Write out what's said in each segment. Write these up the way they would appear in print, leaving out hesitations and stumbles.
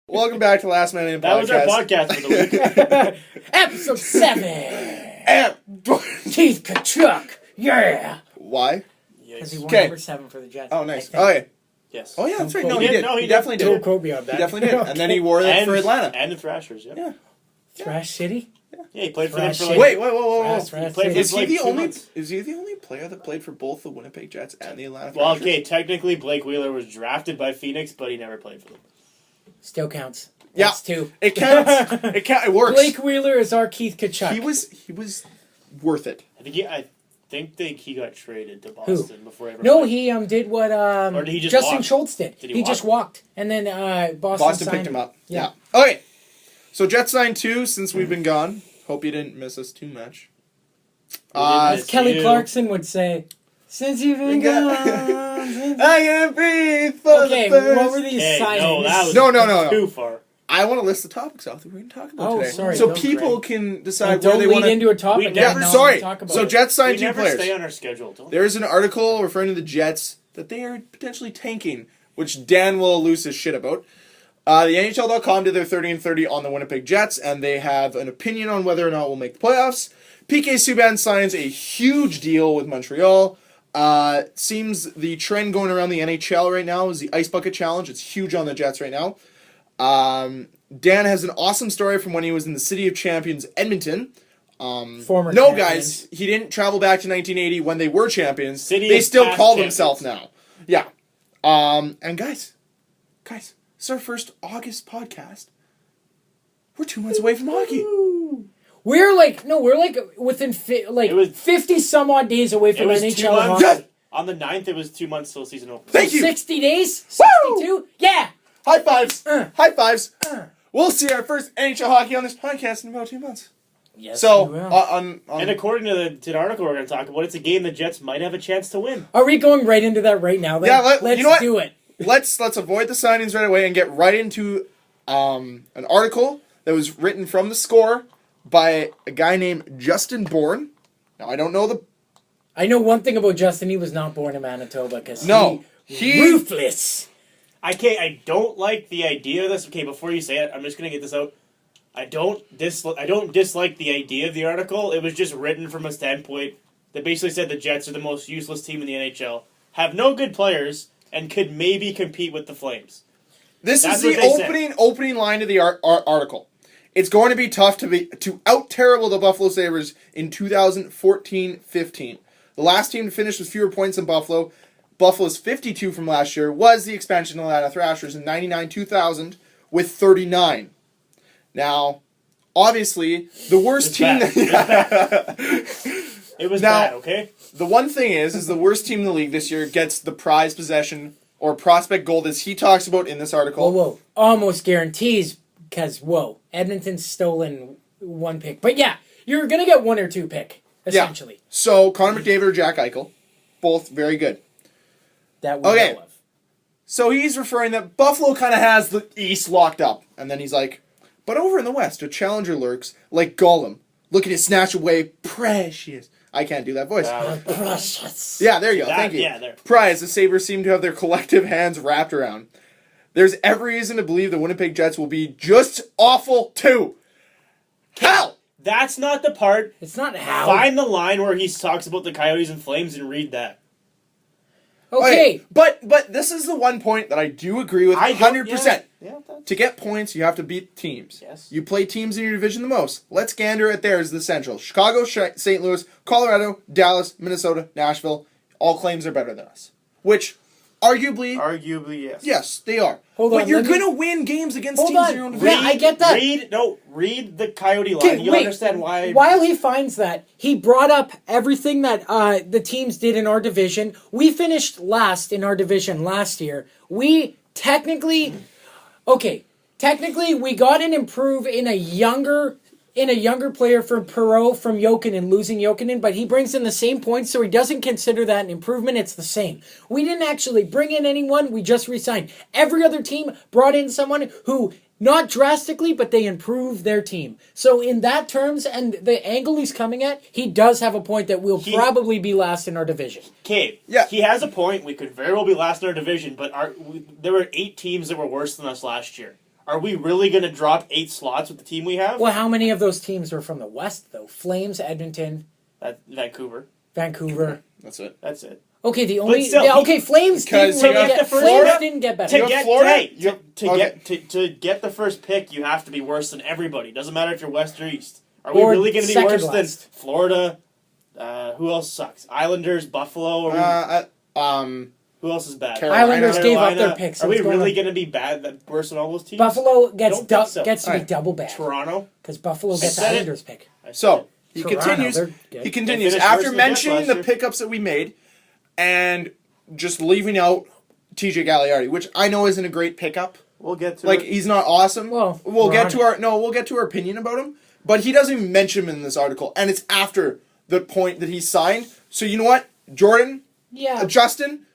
Welcome back to Last Man In That was our podcast for the week. Episode 7. Keith Kachuk. Yeah. Why? Because he won Okay. number 7 for the Jets. Oh, nice. I think. Okay. Yes. Oh, yeah, that's right. No, He he did. did. No, he He did. definitely Don't did. quote me on He that. definitely did. And then he wore that for Atlanta. And the Thrashers, yep. Yeah. Thrash City? Yeah, he played for them Thrash for City. like... Wait, whoa. Thrash played City. Is he like the 2 only? months. Is he the only player that played for both the Winnipeg Jets and the Atlanta Well, Thrashers? okay, technically Blake Wheeler was drafted by Phoenix, but he never played for them. Still counts. Yeah. That's 2. It counts. It works. Blake Wheeler is our Keith Kachuk. He was worth it. I think he got traded to Boston before he ever No, played. he did what Or did he just Justin walk? Schultz did. Did he he just walk? walked. And then Boston signed picked him up. Yeah. Okay. So Jets signed 2 since we've been gone. Hope you didn't miss us too much. As Kelly you. Clarkson would say, since you've been gone. I can breathe for Okay, the first. what were these Hey, signings? no, that was No. too far. I want to list the topics off that we're going to talk about Oh, today. sorry, so don't, people Greg. can decide Don't where they lead want to. into a topic. We and never- now Sorry. Talk about So it. Jets signed We 2 never players. stay on our schedule. Don't There's an article referring to the Jets that they are potentially tanking, which Dan will lose his shit about. The NHL.com did their 30 and 30 on the Winnipeg Jets, and they have an opinion on whether or not we'll make the playoffs. PK Subban signs a huge deal with Montreal. Seems the trend going around the NHL right now is the Ice Bucket Challenge. It's huge on the Jets right now. Dan has an awesome story from when he was in the City of Champions, Edmonton. Former No, champions. guys, he didn't travel back to 1980 when they were champions. City They of still past call champions. themselves now. Yeah. And guys, this is our first August podcast. We're 2 months away from hockey. We're like within It was- 50 some odd days away It from was 2 NHL months. hockey. On the 9th, it was 2 months till season opener. Thank you. 60 days? Woo! 62? Yeah. High fives. High fives. Uh. We'll see our first NHL hockey on this podcast in about 2 months. Yes. So, we will. on And according to the article we're going to talk about, it's a game the Jets might have a chance to win. Are we going right into that right now? Then? Yeah, let's you know what? do it. let's avoid the signings right away and get right into an article that was written from the Score by a guy named Justin Bourne. Now, I don't know I know one thing about Justin. He was not born in Manitoba because he ruthless. I don't like the idea of this. Okay, before you say it, I'm just going to get this out. I don't dislike the idea of the article. It was just written from a standpoint that basically said the Jets are the most useless team in the NHL, have no good players, and could maybe compete with the Flames. This That's is what the they said. opening line of the article. It's going to be tough to out terrible the Buffalo Sabres in 2014-15. The last team to finish with fewer points than Buffalo, Buffalo's 52 from last year, was the expansion Atlanta Thrashers in 99-2000 with 39. Now, obviously, the worst It's team. bad. It was Now- bad, okay? The one thing is the worst team in the league this year gets the prize possession or prospect gold, as he talks about in this article. Whoa. Almost guarantees because, Edmonton's stolen 1 pick. But yeah, you're going to get 1 or 2 pick, essentially. So, Connor McDavid or Jack Eichel, both very good. That we Okay. know of. So he's referring that Buffalo kind of has the East locked up. And then he's like, but over in the West, a challenger lurks like Gollum, looking to snatch away precious. I can't do that voice. Precious. Yeah, there you go. Thank you. Yeah, there. Prize the Sabres seem to have their collective hands wrapped around. There's every reason to believe the Winnipeg Jets will be just awful too. Hell! That's not the part. It's not how. Find the line where he talks about the Coyotes and Flames and read that. Okay. But this is the one point that I do agree with 100%. Yeah, that's... To get points, you have to beat teams. Yes. You play teams in your division the most. Let's gander at theirs, the Central. Chicago, St. Louis, Colorado, Dallas, Minnesota, Nashville. All claims are better than us. Which, arguably, yes. yes, they are. Hold but on, you're let me- going to win games against Hold teams on. in your own division. Yeah, I get that. Read the Coyote line. Okay, You'll wait. understand why. While he finds that, he brought up everything that the teams did in our division. We finished last in our division last year. We technically we got an improve in a younger player from Perot from Jokinen, losing Jokinen, but he brings in the same points, so he doesn't consider that an improvement. It's the same. We didn't actually bring in anyone. We just re-signed. Every other team brought in someone who, not drastically, but they improved their team. So in that terms, and the angle he's coming at, he does have a point that we'll probably be last in our division. Okay, Yeah. he has a point. We could very well be last in our division, but there were 8 teams that were worse than us last year. are we really going to drop 8 slots with the team we have? Well, how many of those teams are from the West, though? Flames, Edmonton, Vancouver. That's it. That's it. Okay, the only... still, Flames because didn't you really have Flames Florida didn't get better. To have get Florida? hey, You have- to get the first pick, you have to be worse than everybody. Doesn't matter if you're West or East. Are we Or really going to be second worse last. than Florida? Who else sucks? Islanders, Buffalo. Who else is bad? Carolina. Islanders gave up their Carolina. picks. Are we What's going really on? going to be bad? Worse than all those teams? Buffalo gets Don't think so. gets to be Alright. double bad Toronto. because Buffalo gets the said it. Islanders pick. So he Toronto, continues. they're good. He continues They finished worse after than the Jets mentioning last the year. pickups that we made, and just leaving out TJ Galliardi, which I know isn't a great pickup. We'll get to Like it. he's not awesome. Well, we'll we're get on to it. we'll get to our opinion about him. But he doesn't even mention him in this article, and it's after the point that he signed. So you know what, Jordan, Yeah. Justin,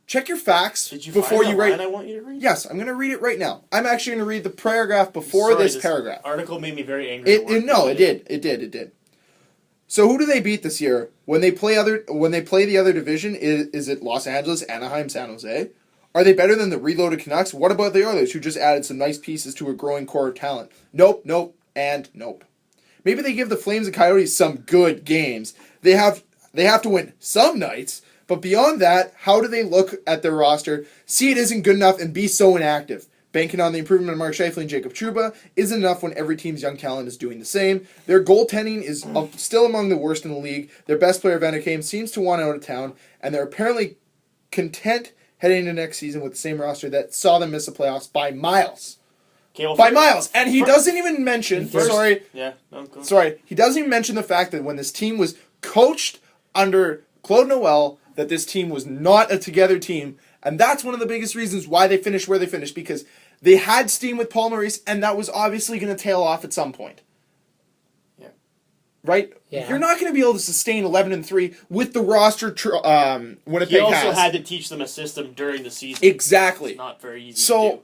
check your facts Did you before find you the write. line I want you to read? Yes, I'm going to read it right now. I'm actually going to read the paragraph before Sorry, this paragraph. Article made me very angry. It did. So who do they beat this year when they play the other division? Is it Los Angeles, Anaheim, San Jose? Are they better than the reloaded Canucks? What about the Oilers, who just added some nice pieces to a growing core of talent? Nope, and nope. Maybe they give the Flames and Coyotes some good games. They have to win some nights, but beyond that, how do they look at their roster, see it isn't good enough, and be so inactive? Banking on the improvement of Mark Scheifele and Jacob Trouba isn't enough when every team's young talent is doing the same. Their goaltending is still among the worst in the league. Their best player, Vander Kane, seems to want out of town, and they're apparently content heading into next season with the same roster that saw them miss the playoffs by miles. Okay, well, By miles. And he doesn't even mention... Yeah, no, go on. Sorry, he doesn't even mention the fact that when this team was coached under Claude Noel, that this team was not a together team, and that's one of the biggest reasons why they finished where they finished, because they had steam with Paul Maurice, and that was obviously going to tail off at some point. Yeah. Right? Yeah. You're not going to be able to sustain 11-3 with the roster Winnipeg He also has. had to teach them a system during the season. Exactly. It's not very easy to So,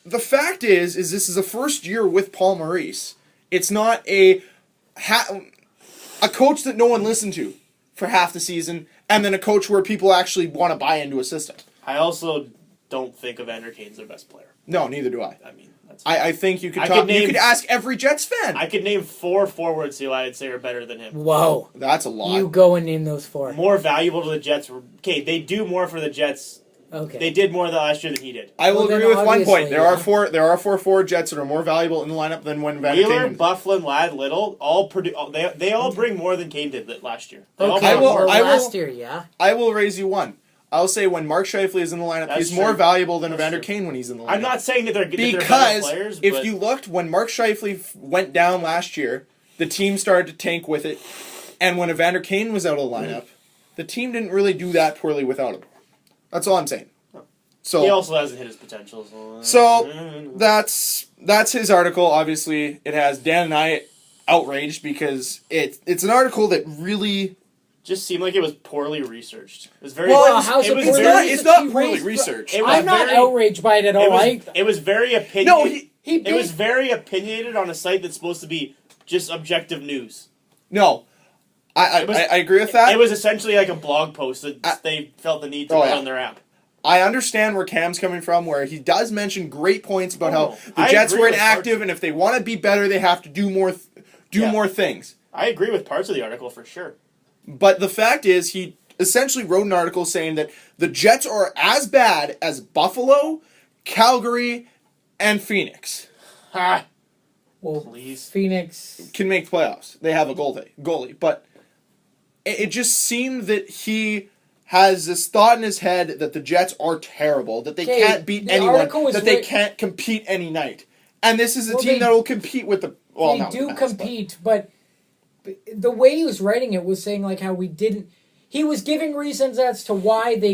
do. the fact is this is the first year with Paul Maurice. It's not a coach that no one listened to for half the season, and then a coach where people actually want to buy into a system. I also don't think Evander Kane's their best player. No, neither do I. I mean, that's I think you could I talk. could name- you could ask every Jets fan. I could name 4 forwards who I'd say are better than him. Whoa. That's a lot. You go and name those 4. More valuable to the Jets. Okay, they do more for the Jets. Okay. They did more last year than he did. I will Well, then agree with one obviously, point. There are yeah. There are four forward Jets that are more valuable in the lineup than when Van Wheeler, Kane. Bufflin, Ladd, Little, they all bring more than Kane did last year. They all Okay, bring more. last year, yeah. I will raise you one. I'll say when Mark Scheifele is in the lineup, That's he's more true. valuable than That's Evander true. Kane when he's in the lineup. I'm not saying that they're better Because players, if but you looked, when Mark Scheifele went down last year, the team started to tank with it. And when Evander Kane was out of the lineup, the team didn't really do that poorly without him. That's all I'm saying. he So also hasn't hit his potential. that's his article. Obviously, it has Dan and I outraged because it's an article that really... just seemed like it was poorly researched. It was very. Well, how's it it was poorly very, It's researched? not He poorly raised- researched. It was I'm not very- outraged by it at all. it was very opinion. No, he It was very opinionated on a site that's supposed to be just objective news. no. I agree with that. It was essentially like a blog post that they felt the need to put yeah. on their app. I understand where Cam's coming from, where he does mention great points about how the I Jets agree were with inactive, parts. and if they want to be better, they have to do more, more things. I agree with parts of the article for sure. But the fact is, he essentially wrote an article saying that the Jets are as bad as Buffalo, Calgary, and Phoenix. Ha! Well, Please. Phoenix. Can make playoffs. They have a goalie, but it just seemed that he has this thought in his head that the Jets are terrible, that they Okay, can't beat the anyone, article was that they writ- can't compete any night. And this is a Well, team they- that will compete with the... Well, They not do with the best, compete, but the way he was writing it was saying like how we didn't. He was giving reasons as to why they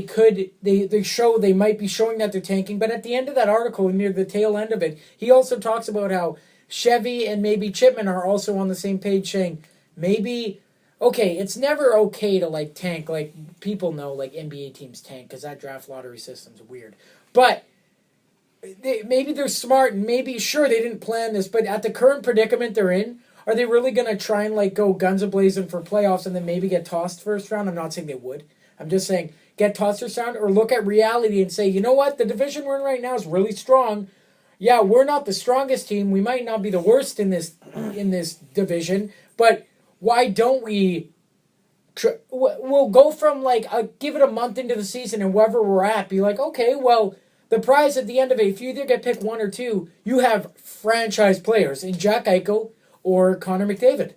might be showing that they're tanking, but at the end of that article, near the tail end of it, he also talks about how Chevy and maybe Chipman are also on the same page, saying maybe. Okay, it's never okay to like tank. Like people know, like NBA teams tank because that draft lottery system's weird. But maybe they're smart and maybe sure they didn't plan this. But at the current predicament they're in, are they really gonna try and like go guns a-blazing for playoffs and then maybe get tossed first round? I'm not saying they would. I'm just saying get tossed first round or look at reality and say, you know what, the division we're in right now is really strong. yeah, we're not the strongest team. We might not be the worst in this division, but why don't we? We'll go from like give it a month into the season, and wherever we're at, be like, okay, well, the prize at the end of it, if you either get picked 1 or 2, you have franchise players in Jack Eichel or Connor McDavid.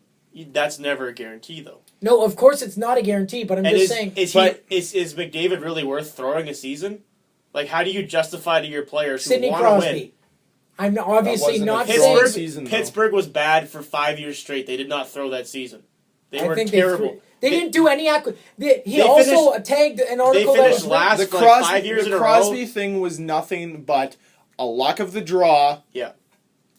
That's never a guarantee, though. No, of course it's not a guarantee, but I'm just saying. Is McDavid really worth throwing a season? Like, how do you justify to your players who want to win? I'm obviously not saying Pittsburgh was bad for 5 years straight. They did not throw that season. They were terrible. They didn't do any He also tagged an article that was last the for like 5 years in a row. The Crosby thing was nothing but a luck of the draw. Yeah.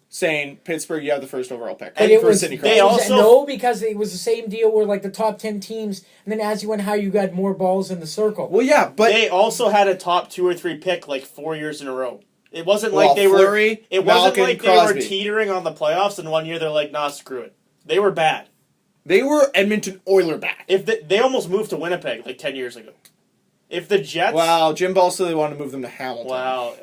Saying Pittsburgh, you have the first overall pick. And it was, Sidney Crosby. No, because it was the same deal where like the top 10 teams, and then as you went higher, you got more balls in the circle. Well, yeah, but they also had a top 2 or 3 pick like 4 years in a row. It wasn't like they Fleury, were. It wasn't like they were teetering on the playoffs, and 1 year they're like, nah, screw it. They were bad. They were Edmonton Oiler back. If they almost moved to Winnipeg like 10 years ago. If the Jets... Wow, Jim Balsillie wanted to move them to Hamilton. Wow.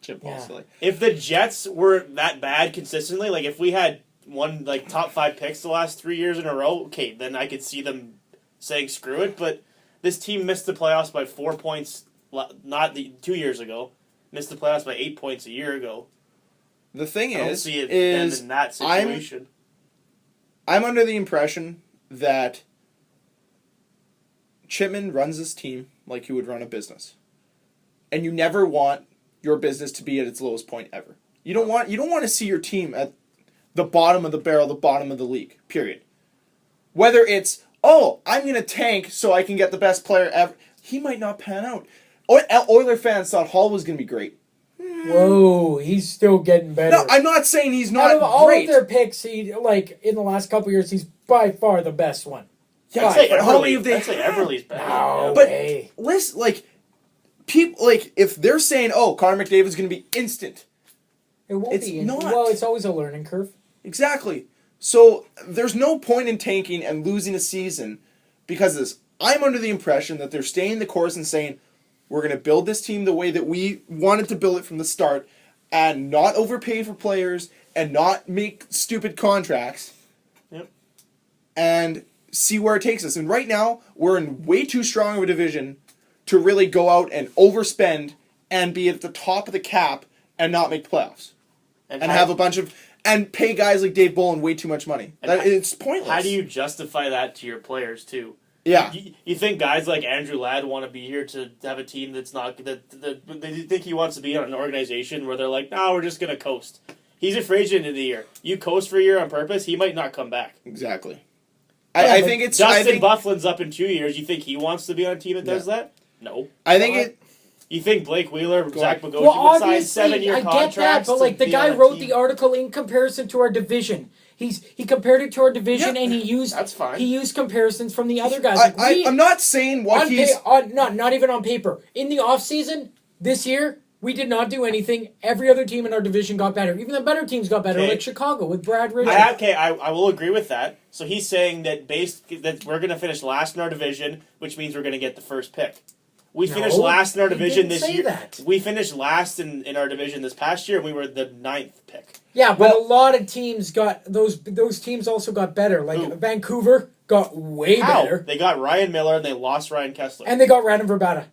Jim Balsillie. If the Jets were that bad consistently, like if we had one like top 5 picks the last 3 years in a row, okay, then I could see them saying screw it. But this team missed the playoffs by 4 points 2 years ago. Missed the playoffs by 8 points a year ago. The thing I don't see it in that situation. I'm under the impression that Chipman runs this team like he would run a business. And you never want your business to be at its lowest point ever. You don't want to see your team at the bottom of the barrel, the bottom of the league, period. Whether it's, I'm going to tank so I can get the best player ever. He might not pan out. Oiler fans thought Hall was going to be great. Whoa, he's still getting better. No, I'm not saying he's not out of all great. Of their picks, in the last couple of years, he's by far the best one. Yeah, I'd say Everly's better. No but way. Listen, people if they're saying, Connor McDavid's going to be instant, it won't be. Not. Well, it's always a learning curve. Exactly. So there's no point in tanking and losing a season because of this. I'm under the impression that they're staying the course and saying, we're going to build this team the way that we wanted to build it from the start and not overpay for players and not make stupid contracts. Yep. And see where it takes us. And right now, we're in way too strong of a division to really go out and overspend and be at the top of the cap and not make playoffs. And have a bunch of... And pay guys like Dave Bolin way too much money. It's pointless. How do you justify that to your players, too? Yeah. You think guys like Andrew Ladd want to be here to have a team that's not... that they think he wants to be on an organization where they're like, no, we're just going to coast. He's a free agent in the year. You coast for a year on purpose, he might not come back. Exactly. I think it's... Justin Bufflin's up in 2 years. You think he wants to be on a team that does that? No. I think it... You think Blake Wheeler, Zach Bogosian would sign 7-year contracts? I get that, but the guy wrote the article in comparison to our division. He compared it to our division, and he used that's fine. He used comparisons from the other guys. I'm not saying what he's not even on paper. In the offseason this year, we did not do anything. Every other team in our division got better. Even the better teams got better, like Chicago with Brad Marchand. I will agree with that. So he's saying that that we're going to finish last in our division, which means we're going to get the first pick. We finished last in our division this year. That. We finished last in our division this past year, and we were the 9th pick. Yeah, but a lot of teams got those teams also got better. Like Vancouver got way better. They got Ryan Miller and they lost Ryan Kessler. And they got Radim Verbata.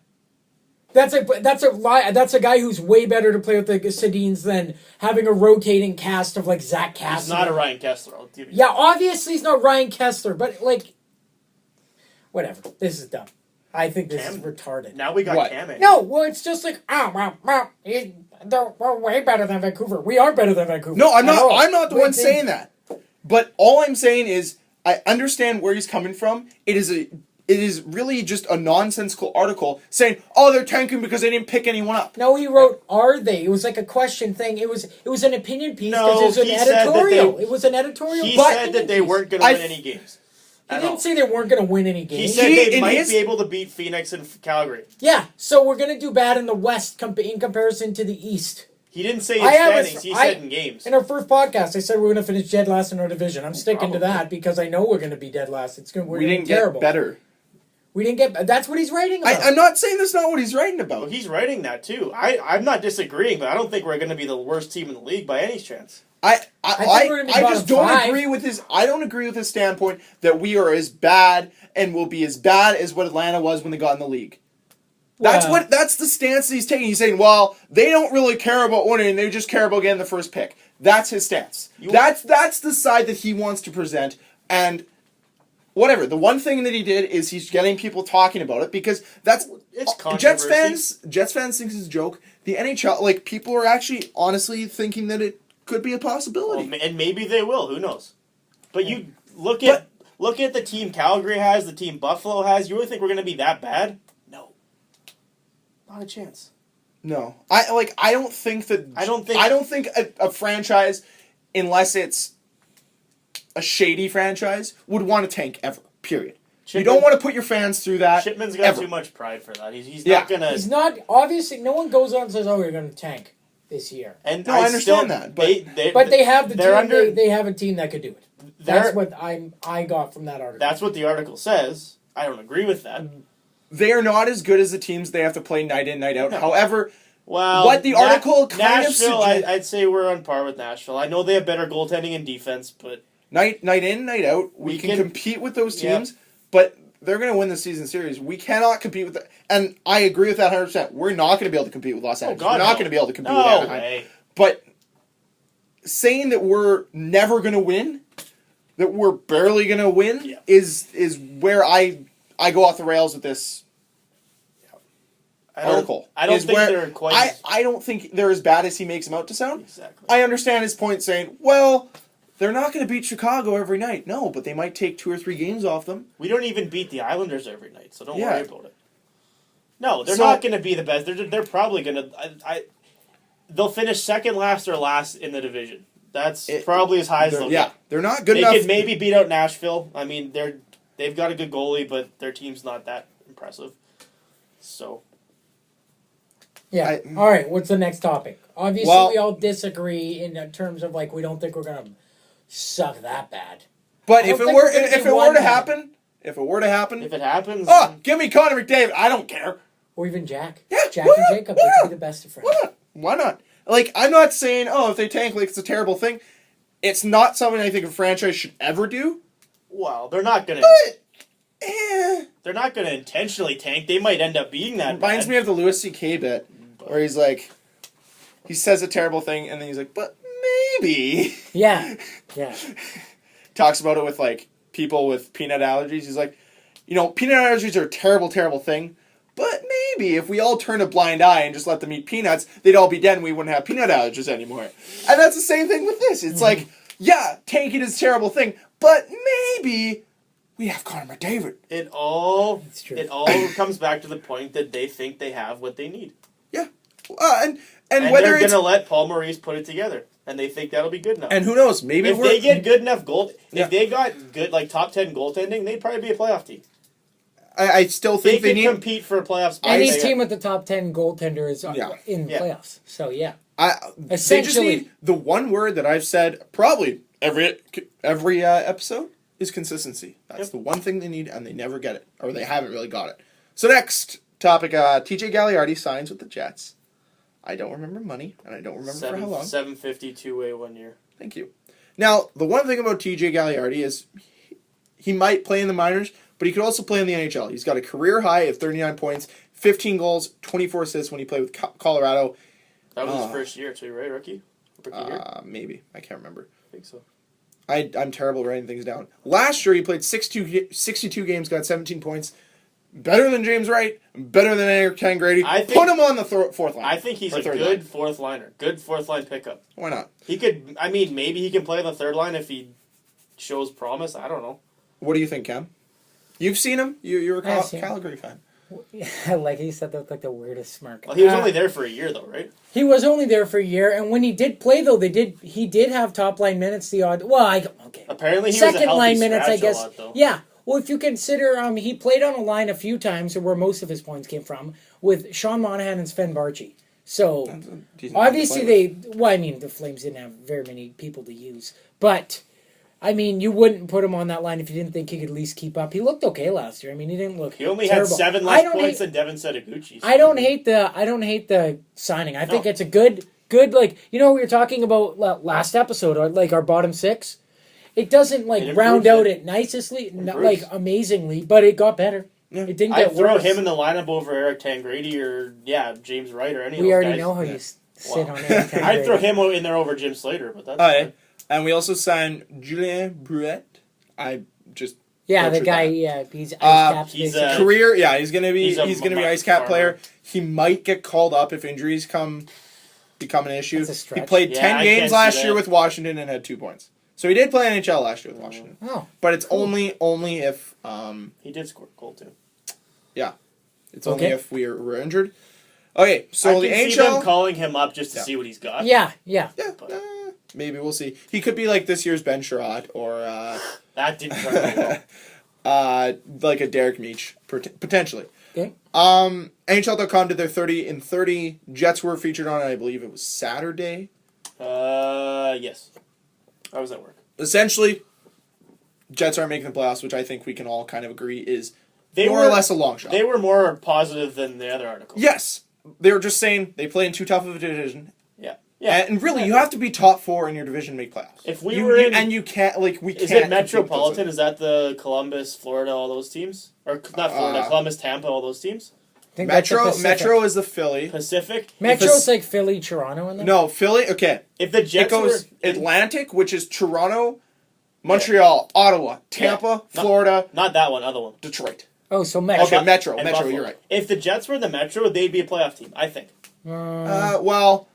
That's a guy who's way better to play with the Sedins than having a rotating cast of like Zach Cassidy. He's not a Ryan Kessler. I'll give you that. Obviously he's not Ryan Kessler, but whatever. This is dumb. I think this is retarded. Now we got Cam in. No, well, it's just like, we're way better than Vancouver. We are better than Vancouver. No, I'm not the one saying that. But all I'm saying is, I understand where he's coming from. It is really just a nonsensical article saying, they're tanking because they didn't pick anyone up. No, he wrote, are they? It was like a question thing. It was an opinion piece because it was an editorial. It was an editorial. He said that they weren't going to win any games. He didn't say they weren't going to win any games. He said they might be able to beat Phoenix and Calgary. Yeah, so we're going to do bad in the West in comparison to the East. He didn't say in standings. He said in games. In our first podcast, I said we're going to finish dead last in our division. I'm sticking to that because I know we're going to be dead last. We're going to be terrible. Get better. We didn't get. That's what he's writing about. I'm not saying that's not what he's writing about. Well, he's writing that too. I'm not disagreeing, but I don't think we're going to be the worst team in the league by any chance. I think we're gonna be I just bottom don't five. agree with his. I don't agree with his standpoint that we are as bad and will be as bad as what Atlanta was when they got in the league. That's the stance that he's taking. He's saying, well, they don't really care about winning; they just care about getting the first pick. That's his stance. That's the side that he wants to present. And whatever. The one thing that he did is he's getting people talking about it because It's Jets controversy. fans think it's a joke. The NHL, like, people are actually honestly thinking that it could be a possibility. Well, and maybe they will. Who knows? But you look at the team Calgary has, the team Buffalo has. You really think we're going to be that bad? No, not a chance. No, I don't think a franchise, unless it's a shady franchise, would want to tank ever. Period. You don't want to put your fans through that. Shipman's got too much pride for that. He's not gonna. He's not. Obviously, no one goes on and says, "Oh, we're going to tank this year." And I understand that, but they have the they're team. They have a team that could do it. That's what I got from that article. That's what the article says. I don't agree with that. They are not as good as the teams they have to play night in, night out. No. However, Well, what the article kind of Nashville, suggests, I'd say we're on par with Nashville. I know they have better goaltending and defense, but night in, night out, we can compete with those teams, Yeah. but they're going to win the season series. We cannot compete with and I agree with that 100%. We're not going to be able to compete with Los Angeles. God, we're not no. going to be able to compete no with Anaheim. way. But saying that we're never going to win, that we're barely going to win, is where I go off the rails with this article. I don't think they're quite. I don't think they're as bad as he makes them out to sound. Exactly. I understand his point saying, well, they're not going to beat Chicago every night. No, but they might take 2 or 3 games off them. We don't even beat the Islanders every night, so don't Yeah. worry about it. No, they're not going to be the best. They're probably going to. They'll finish second, last, or last in the division. That's probably as high as they'll get. They're not good They enough. could maybe beat out Nashville. I mean, they've got a good goalie, but their team's not that impressive. So. Yeah. All right. What's the next topic? Obviously, we all disagree in terms of we don't think we're gonna suck that bad. But I if don't it think were we're gonna if be it were one to bad. happen, if it happens, Oh, give me Connor McDavid. I don't care. Or even Jack. Yeah, Jack why and not? Jacob. Why They not? could be the best of friends. Why not? Like, I'm not saying, if they tank, it's a terrible thing. It's not something I think a franchise should ever do. well, they're not gonna. But, They're not gonna intentionally tank. They might end up being that. reminds me of the Louis C.K. bit where he's like, he says a terrible thing and then he's like, but maybe. Yeah. Yeah. Talks about it with people with peanut allergies. He's like, peanut allergies are a terrible, terrible thing. But maybe if we all turn a blind eye and just let them eat peanuts, they'd all be dead and we wouldn't have peanut allergies anymore. And that's the same thing with this. It's like, yeah, tanking is a terrible thing, but maybe we have Connor McDavid. It all true. comes back to the point that they think they have what they need. Yeah. And they're whether going it's... to let Paul Maurice put it together. And they think that'll be good enough. And who knows, maybe if they get good enough if they got good, top 10 goaltending, they'd probably be a playoff team. I still think they they could need... compete for a playoff spot. Any team with the top 10 goaltender is in playoffs. So, yeah. They just need the one word that I've said probably every episode is consistency. That's the one thing they need, and they never get it, or they haven't really got it. So next topic, TJ Galliardi signs with the Jets. I don't remember money, and I don't remember for how long. $750 2-way 1 year. Thank you. Now, the one thing about TJ Galliardi is he might play in the minors, but he could also play in the NHL. He's got a career high of 39 points, 15 goals, 24 assists when he played with Colorado. That was his first year, too, right, Rookie year? Maybe. I can't remember. I think so. I'm terrible writing things down. Last year, he played 62 games, got 17 points. Better than James Wright, better than Eric Tangradi. Put him on the fourth line. I think he's a good fourth liner. Good fourth line pickup. Why not? He could, maybe he can play on the third line if he shows promise. I don't know. What do you think, Cam? You've seen him? You're a Calgary fan. Like he said, that looked like the weirdest smirk. Well, he was only there for a year, though, right? He was only there for a year, and when he did play, though, he did have top line minutes. Apparently, he second was a healthy line minutes, I guess. A lot, though. Yeah. Well, if you consider, he played on a line a few times, where most of his points came from, with Sean Monahan and Sven Barchi. So obviously the Flames didn't have very many people to use, but I mean, you wouldn't put him on that line if you didn't think he could at least keep up. He looked okay last year. I mean, he didn't look. He only terrible. had 7 less points than Devin Setaguchi. I don't hate the signing. I think it's a good like we were talking about last episode, or like our bottom 6. It doesn't like round out it nicely, like amazingly, but it got better. Yeah. It didn't get I'd throw worse. him in the lineup over Eric Tangradi or James Wright or any of those guys. We already know how you sit on Eric Tangradi. I'd throw him in there over Jim Slater, but that's fine. And we also signed Julien Bruet. I just the guy. that. Yeah, he's ice cap. He's a career. Yeah, he's gonna be ice cap player. He might get called up if injuries become an issue. He played 10 games last year with Washington and had 2 points. So he did play NHL last year with Washington. Oh, but it's only if he did score a goal too. Yeah, it's only if we're injured. Okay, so I the can NHL see them calling him up just to see what he's got. Yeah. Maybe we'll see. He could be like this year's Ben Sherratt or that didn't turn well. like a Derek Meach potentially. Okay. NHL.com did their 30 in 30. Jets were featured on, I believe it was Saturday. Yes. I was at work. Essentially, Jets aren't making the playoffs, which I think we can all kind of agree is They more or less a long shot. They were more positive than the other article. Yes. They were just saying they play in too tough of a division. Yeah. Yeah. And really, you have to be top 4 in your division to make playoffs. If we were in... And you can't, we can't... Is it Metropolitan? Is that the Columbus, Florida, all those teams? Or not Florida, Columbus, Tampa, all those teams? Metro is the Philly. Pacific? Metro's like Philly, Toronto, and no, Philly, okay. If the Jets goes Atlantic, which is Toronto, Montreal, Ottawa, Tampa, Florida. Not that one, other one. Detroit. Oh, so Metro. Okay, Metro, Buffalo. you're right. If the Jets were in the Metro, they'd be a playoff team, I think. Well,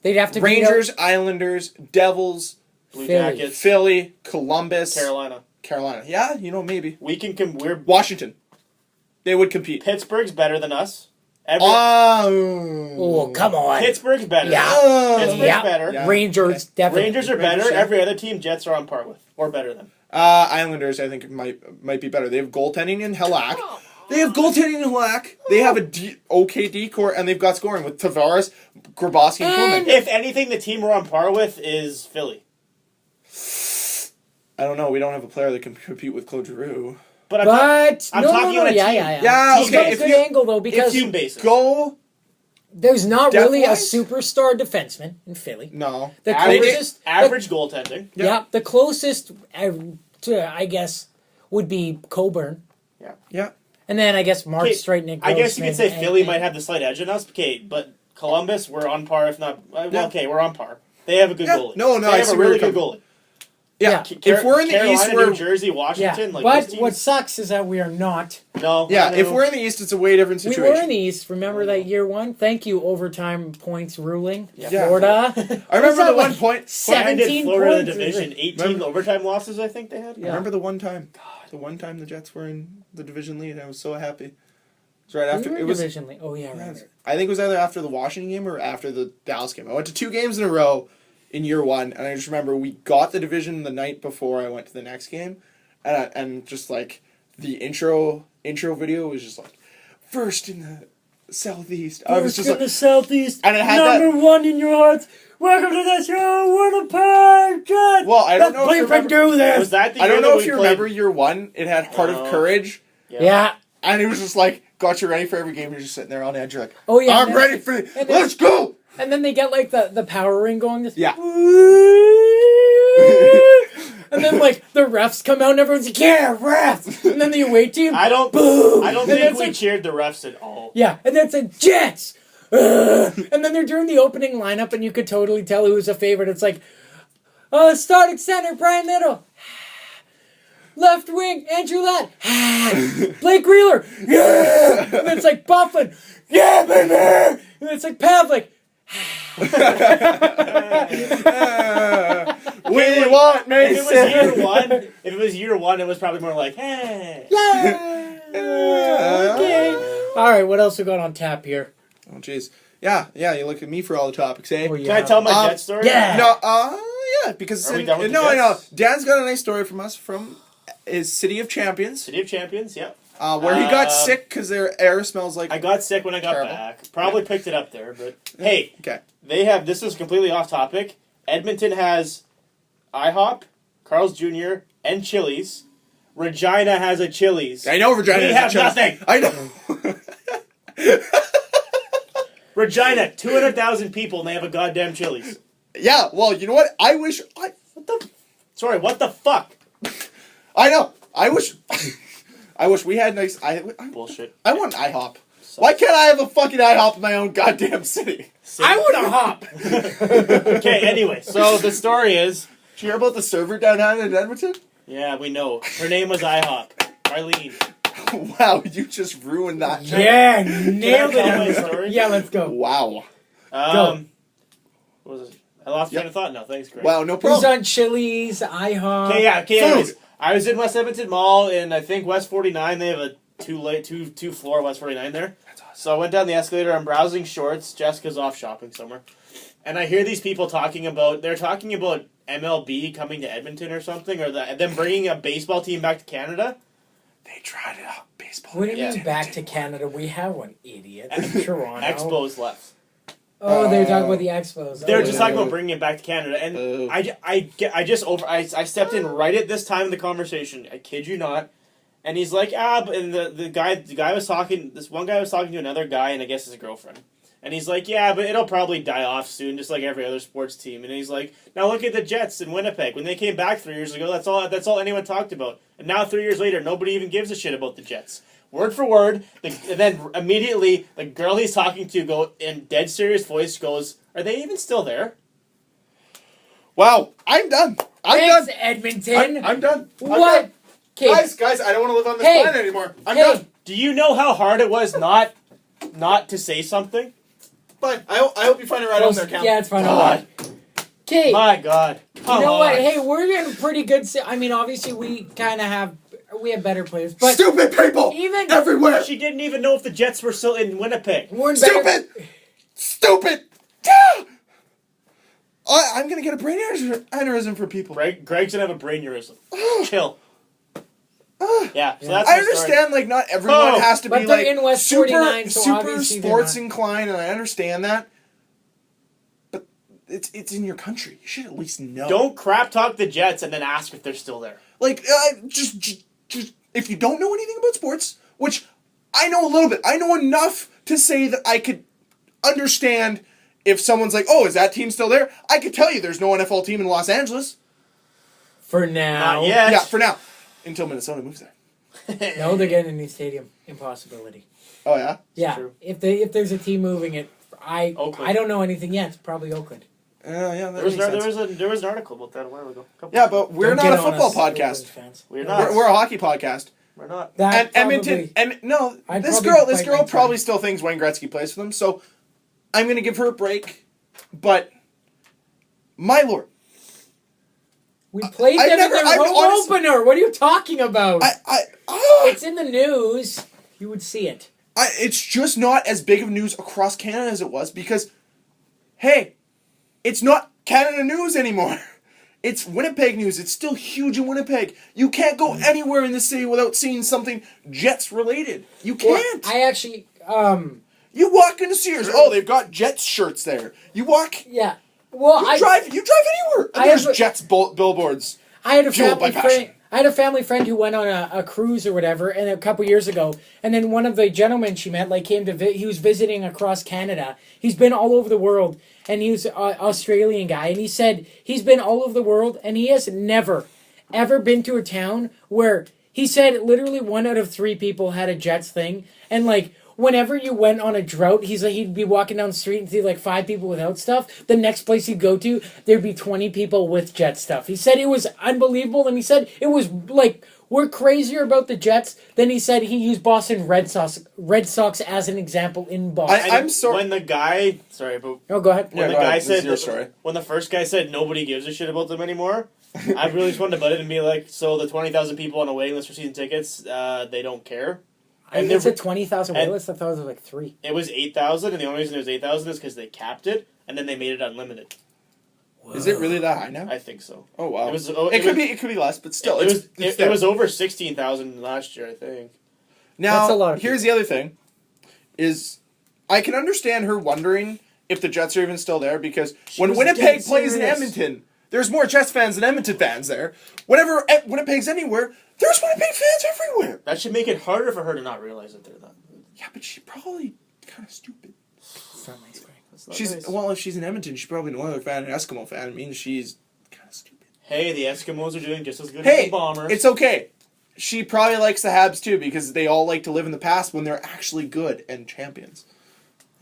they'd have to Rangers, Islanders, Devils, Blue Jackets, Philly, Columbus, Carolina. Yeah, maybe. We can. We're Washington. They would compete. Pittsburgh's better than us. Oh, come on. Pittsburgh's better. Yeah. Pittsburgh's better. Yeah. Rangers, definitely. Rangers are better. Every other team, Jets are on par with. Or better than. Islanders, I think, might be better. They have goaltending in Halak. They have a okay decor, and they've got scoring with Tavares, Grabowski, and Koeman. If anything, the team we're on par with is Philly. I don't know. We don't have a player that can compete with Claude Giroux. But I'm talking on a team. Yeah, he's got a good angle, though, because team basis. There's not really a superstar defenseman in Philly. No. The average goaltending. Yeah, the closest to, I guess, would be Coburn. Yeah. And then I guess Mark Straightnick. I guess you could say Philly might have the slight edge on us. Okay, but Columbus, we're on par, if not... okay, we're on par. They have a good goalie. They have a really good goalie. Yeah. If we're in the Carolina, East, we're... New Jersey, Washington... Yeah. But what sucks is that we are not. No. Yeah, if we're in the East, it's a way different situation. We were in the East. Remember that year one? Thank you, overtime points ruling. Yeah. Florida. I remember the one point... 17 Florida points. The division. 18 overtime losses, I think they had. Yeah. I remember the one time. The one time the Jets were in the division lead, I was so happy. It was right after... It was division lead. Oh, yeah, right. I think it was either after the Washington game or after the Dallas game. I went to 2 games in a row in year one, and I just remember we got the division the night before I went to the next game, and just like the intro video was just like first in the Southeast. I was just in the Southeast, and it had number 1 in your hearts. Welcome to the show, Winnipeg Jets. Well, I don't know if you remember. Was that the I don't year know that if you we played? remember year one. It had Heart of Courage. Yeah. And it was just like got you ready for every game. You're just sitting there on edge, you're like, oh yeah, I'm ready for it. Let's go. And then they get like the power ring going. Just, yeah. And then like the refs come out and everyone's like, yeah, refs. And then the away team, I don't think we cheered the refs at all. Yeah, and then it's like Jets. And then they're doing the opening lineup, and you could totally tell who was a favorite. It's like, starting center Brian Little. Left wing, Andrew Ladd. Blake Wheeler. Yeah. And then it's like Buffin. Yeah, baby. And it's like Pavlik. We want Mason. If it was year one, it was probably more like, hey. Yeah. Okay. All right, what else we got on tap here? Oh, jeez. Yeah, you look at me for all the topics, eh? Oh, yeah. Can I tell my Jet story? Yeah. No, yeah, because... Are we done with the no, Jets? Dan's got a nice story from us from his City of Champions. City of Champions, yeah. Where he got sick because their air smells like... I got sick when I got back. Probably picked it up there, but hey, okay. They have... This is completely off topic. Edmonton has IHOP, Carl's Jr., and Chili's. Regina has a Chili's. I know Regina We has have a Chili's. nothing. I know. Regina, 200,000 people, and they have a goddamn Chili's. Yeah, well, you know what? Sorry, what the fuck? I know. I wish we had nice... Bullshit. I want an IHOP. Why can't I have a fucking IHOP in my own goddamn city? I want a hop. Okay, anyway, so the story is... Did you hear about the server downtown in Edmonton? Yeah, we know. Her name was IHOP. Arlene. Wow, you just ruined that. Yeah, nailed Can I tell my it. story? Yeah, let's go. Wow. What was it? I lost train of thought. No, thanks, Greg. Wow, no Who's problem. on Chili's, IHOP? Okay, Food. anyways. I was in West Edmonton Mall, in I think West 49. They have a two-floor West 49 there. That's awesome. So I went down the escalator. I'm browsing shorts. Jessica's off shopping somewhere. And I hear these people talking about... They're talking about MLB coming to Edmonton or something, or them bringing a baseball team back to Canada. They tried it out. Baseball. What do you Yeah. mean back to Canada? We have one, idiot. Toronto. Expos left. Oh, they're talking about the Expos. They were Oh, just yeah. talking about bringing it back to Canada, and I stepped in right at this time in the conversation. I kid you not. And he's like, but and the guy was talking. This one guy was talking to another guy, and I guess his girlfriend. And he's like, yeah, but it'll probably die off soon, just like every other sports team. And he's like, now look at the Jets in Winnipeg. When they came back 3 years ago, that's all anyone talked about. And now 3 years later, nobody even gives a shit about the Jets. Word for word, and then immediately the girl he's talking to in dead serious voice goes, "Are they even still there?" Wow, I'm done. Thanks, Edmonton. I'm done. I'm What? done. 'Kay. Guys, I don't want to live on this Hey. planet anymore. I'm Hey. done. Do you know how hard it was not to say something? Fine. I hope you find it right on there, Cam. Yeah, it's fine. God, Okay. my God, come You know on. what? Hey, we're in pretty good. I mean, obviously, we kind of have better players, but Stupid people even everywhere. She didn't even know if the Jets were still in Winnipeg. we're in better. Stupid. Yeah. I'm gonna get a brain aneurysm for people. Greg's gonna have a brain aneurysm. Chill. Yeah, so that's I my story. understand, like, not everyone has to But be they're like in West super 49, so super obviously they're sports not. inclined, and I understand that. But it's in your country. You should at least know. Don't crap talk the Jets and then ask if they're still there. Like, just if you don't know anything about sports, which I know a little bit, I know enough to say that I could understand if someone's like, "Oh, is that team still there?" I could tell you there's no NFL team in Los Angeles. For now. Not yet. Yeah, for now, until Minnesota moves there. No, they're getting a new stadium. Impossibility. Oh yeah. Yeah. true. If there's a team moving it, I Oakland. don't know anything yet. It's probably Oakland. Yeah, that There was, makes there, sense. was an article about that a while ago. Yeah, but we're Don't not a get on football us, podcast. Oakland fans. We're not. We're a hockey podcast. We're not. That And Edmonton, probably- no, I'd this probably girl bite my tongue. probably still thinks Wayne Gretzky plays for them, so I'm gonna give her a break. But my lord, We played I've them never- in their I've home honestly- opener. What are you talking about? I It's in the news. You would see it. it's just not as big of news across Canada as it was because, hey, it's not Canada news anymore. It's Winnipeg news. It's still huge in Winnipeg. You can't go anywhere in the city without seeing something Jets related. You can't. I actually, You walk into Sears. Oh, they've got Jets shirts there. You walk. yeah. Well, You drive anywhere. And I there's have a- Jets billboards. I had a Fueled by family friend. passion. I had a family friend who went on a cruise or whatever, and a couple years ago, and then one of the gentlemen she met came to he was visiting across Canada. He's been all over the world, and he was an Australian guy, and he said he's been all over the world, and he has never, ever been to a town where he said literally 1 out of 3 people had a Jets thing, and whenever you went on a drought, he'd be walking down the street and see 5 people without stuff. The next place he'd go to, there'd be 20 people with Jet stuff. He said it was unbelievable, and he said it was we're crazier about the Jets than he said he used Boston Red Sox as an example in Boston. I'm sorry. When the guy, sorry, but Oh, go ahead. when Yeah, the go guy ahead. This is said your story. when the first guy said nobody gives a shit about them anymore, I really just wanted to butt it and be like, so the 20,000 people on a waiting list for season tickets, they don't care. And It's there- a 20,000 wait list. I thought it was 3. It was 8,000, and the only reason it was 8,000 is because they capped it, and then they made it unlimited. Is it really that high now? I think so. Oh wow. It It could be less, but still, It it's was over 16,000 last year, I think. Now, That's a lot of here's the other thing: is I can understand her wondering if the Jets are even still there because when was Winnipeg dead plays in serious. Edmonton, there's more Jets fans than Edmonton fans there. Whenever Winnipeg's anywhere, there's Winnipeg fans everywhere. That should make it harder for her to not realize that they're not. Yeah, but she's probably kind of stupid. It's not nice, Greg. If she's in Edmonton, she's probably an Oilers fan, an Eskimo fan. It means she's kind of stupid. Hey, the Eskimos are doing just as good as the Bombers. It's okay. She probably likes the Habs too because they all like to live in the past when they're actually good and champions.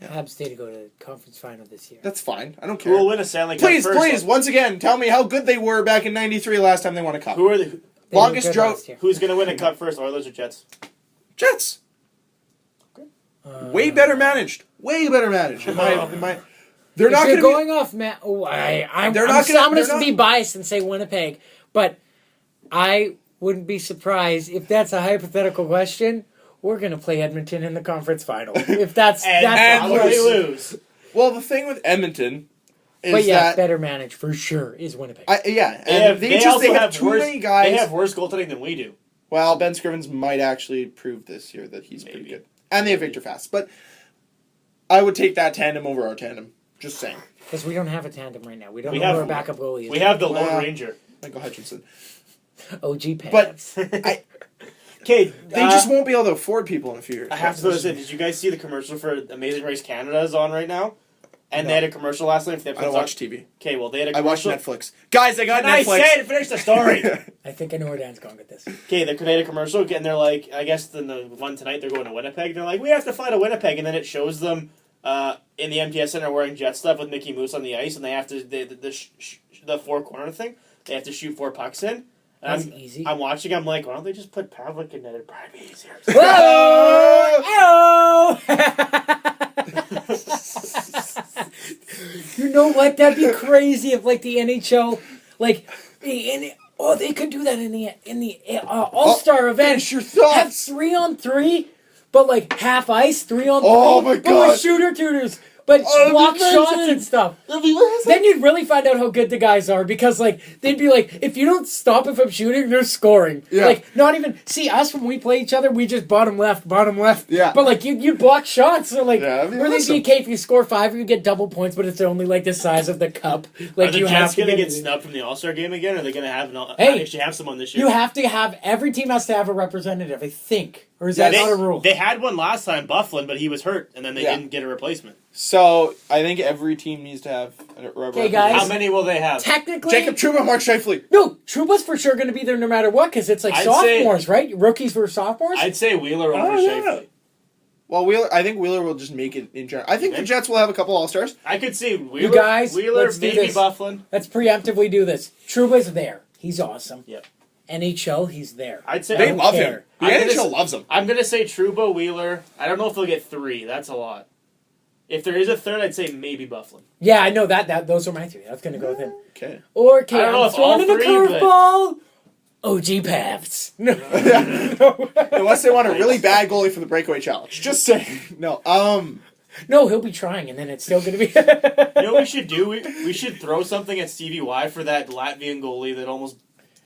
Habs stay to go to the conference final this year. That's fine. I don't care. Who will win a Stanley Cup first? Please, once again, tell me how good they were back in '93 last time they won a cup. Who are the longest drought? Who's going to win a cup first, Oilers or Jets? Jets. Way better managed. Way better managed. They're not going to going off, Matt. Oh, I'm going to be biased and say Winnipeg, but I wouldn't be surprised if that's a hypothetical question. We're going to play Edmonton in the conference final. If that's and lose. Well, the thing with Edmonton is but yeah, that better managed for sure is Winnipeg. And they have too many guys. They have worse goaltending than we do. Well, Ben Scrivens might actually prove this year that he's pretty good. And they have Victor Fast. But I would take that tandem over our tandem. Just saying. Because we don't have a tandem right now. We don't know who our backup goalie is. We have the Lone Ranger. Michael Hutchinson. OG Pants. But okay, they just won't be able to afford people in a few years. I have to throw this in. Did you guys see the commercial for Amazing Race Canada is on right now? And they had a commercial last night. I don't watch TV. Okay, well, they had a commercial. I watch Netflix. Guys, I got Netflix. I said, finish the story. I think I know where Dan's going with this. Okay, they had a commercial, and they're like, I guess in the one tonight, they're going to Winnipeg. They're like, we have to fly to Winnipeg. And then it shows them in the MTS Center wearing Jet stuff with Mickey Mouse on the ice, and they have to, the four-corner thing, they have to shoot 4 pucks in. That's easy. I'm watching, I'm like, why don't they just put Pavlik in there? It'd probably be easier. Whoa! You know what? That'd be crazy if, like, the NHL, like, they could do that in the All-Star event. Finish your thoughts. Have 3-on-3, but like half ice, 3-on-3. Oh my But God. with shooter tutors. But block shots and stuff. Then you'd really find out how good the guys are because, like, they'd be like, if you don't stop it from shooting, they're scoring. Yeah. Like, not even... See, us, when we play each other, we just bottom left. Yeah. But, like, you'd block shots. So, like, Yeah, that'd be or they'd awesome. be okay if you score 5, you get double points, but it's only, like, the size of the cup. Like, Are the you Jets have to going to get get snubbed from the All-Star game again, or are they going to have actually have someone this year? You have to have... Every team has to have a representative, I think. Or is that not a rule? They had one last time, Bufflin, but he was hurt, and then they didn't get a replacement. So, I think every team needs to have a Okay, guys. How many will they have? Technically... Jacob Trouba, Mark Scheifele. No, Trouba's for sure going to be there no matter what, because it's like sophomores, right? Rookies versus sophomores? I'd say Wheeler over Scheifele. Well, I think Wheeler will just make it in general. I think the Jets will have a couple All-Stars. I could see Wheeler, You guys, Wheeler let's do maybe this. Bufflin. Let's preemptively do this. Trouba's there. He's awesome. Yep. NHL, he's there. I'd say They don't love care. him. The NHL loves him. I'm going to say Trouba, Wheeler. I don't know if they'll get 3. That's a lot. If there is a third, I'd say maybe Bufflin. Yeah, I know that. Those are my 3. That's going to go with him. Okay. Or, I don't know I'm if all throwing in a 3, curveball. OG Pavs. No. Unless they want a really bad goalie for the breakaway challenge. Just saying. No. No, he'll be trying, and then it's still going to be... You know what we should do? We should throw something at Stevie Y for that Latvian goalie that almost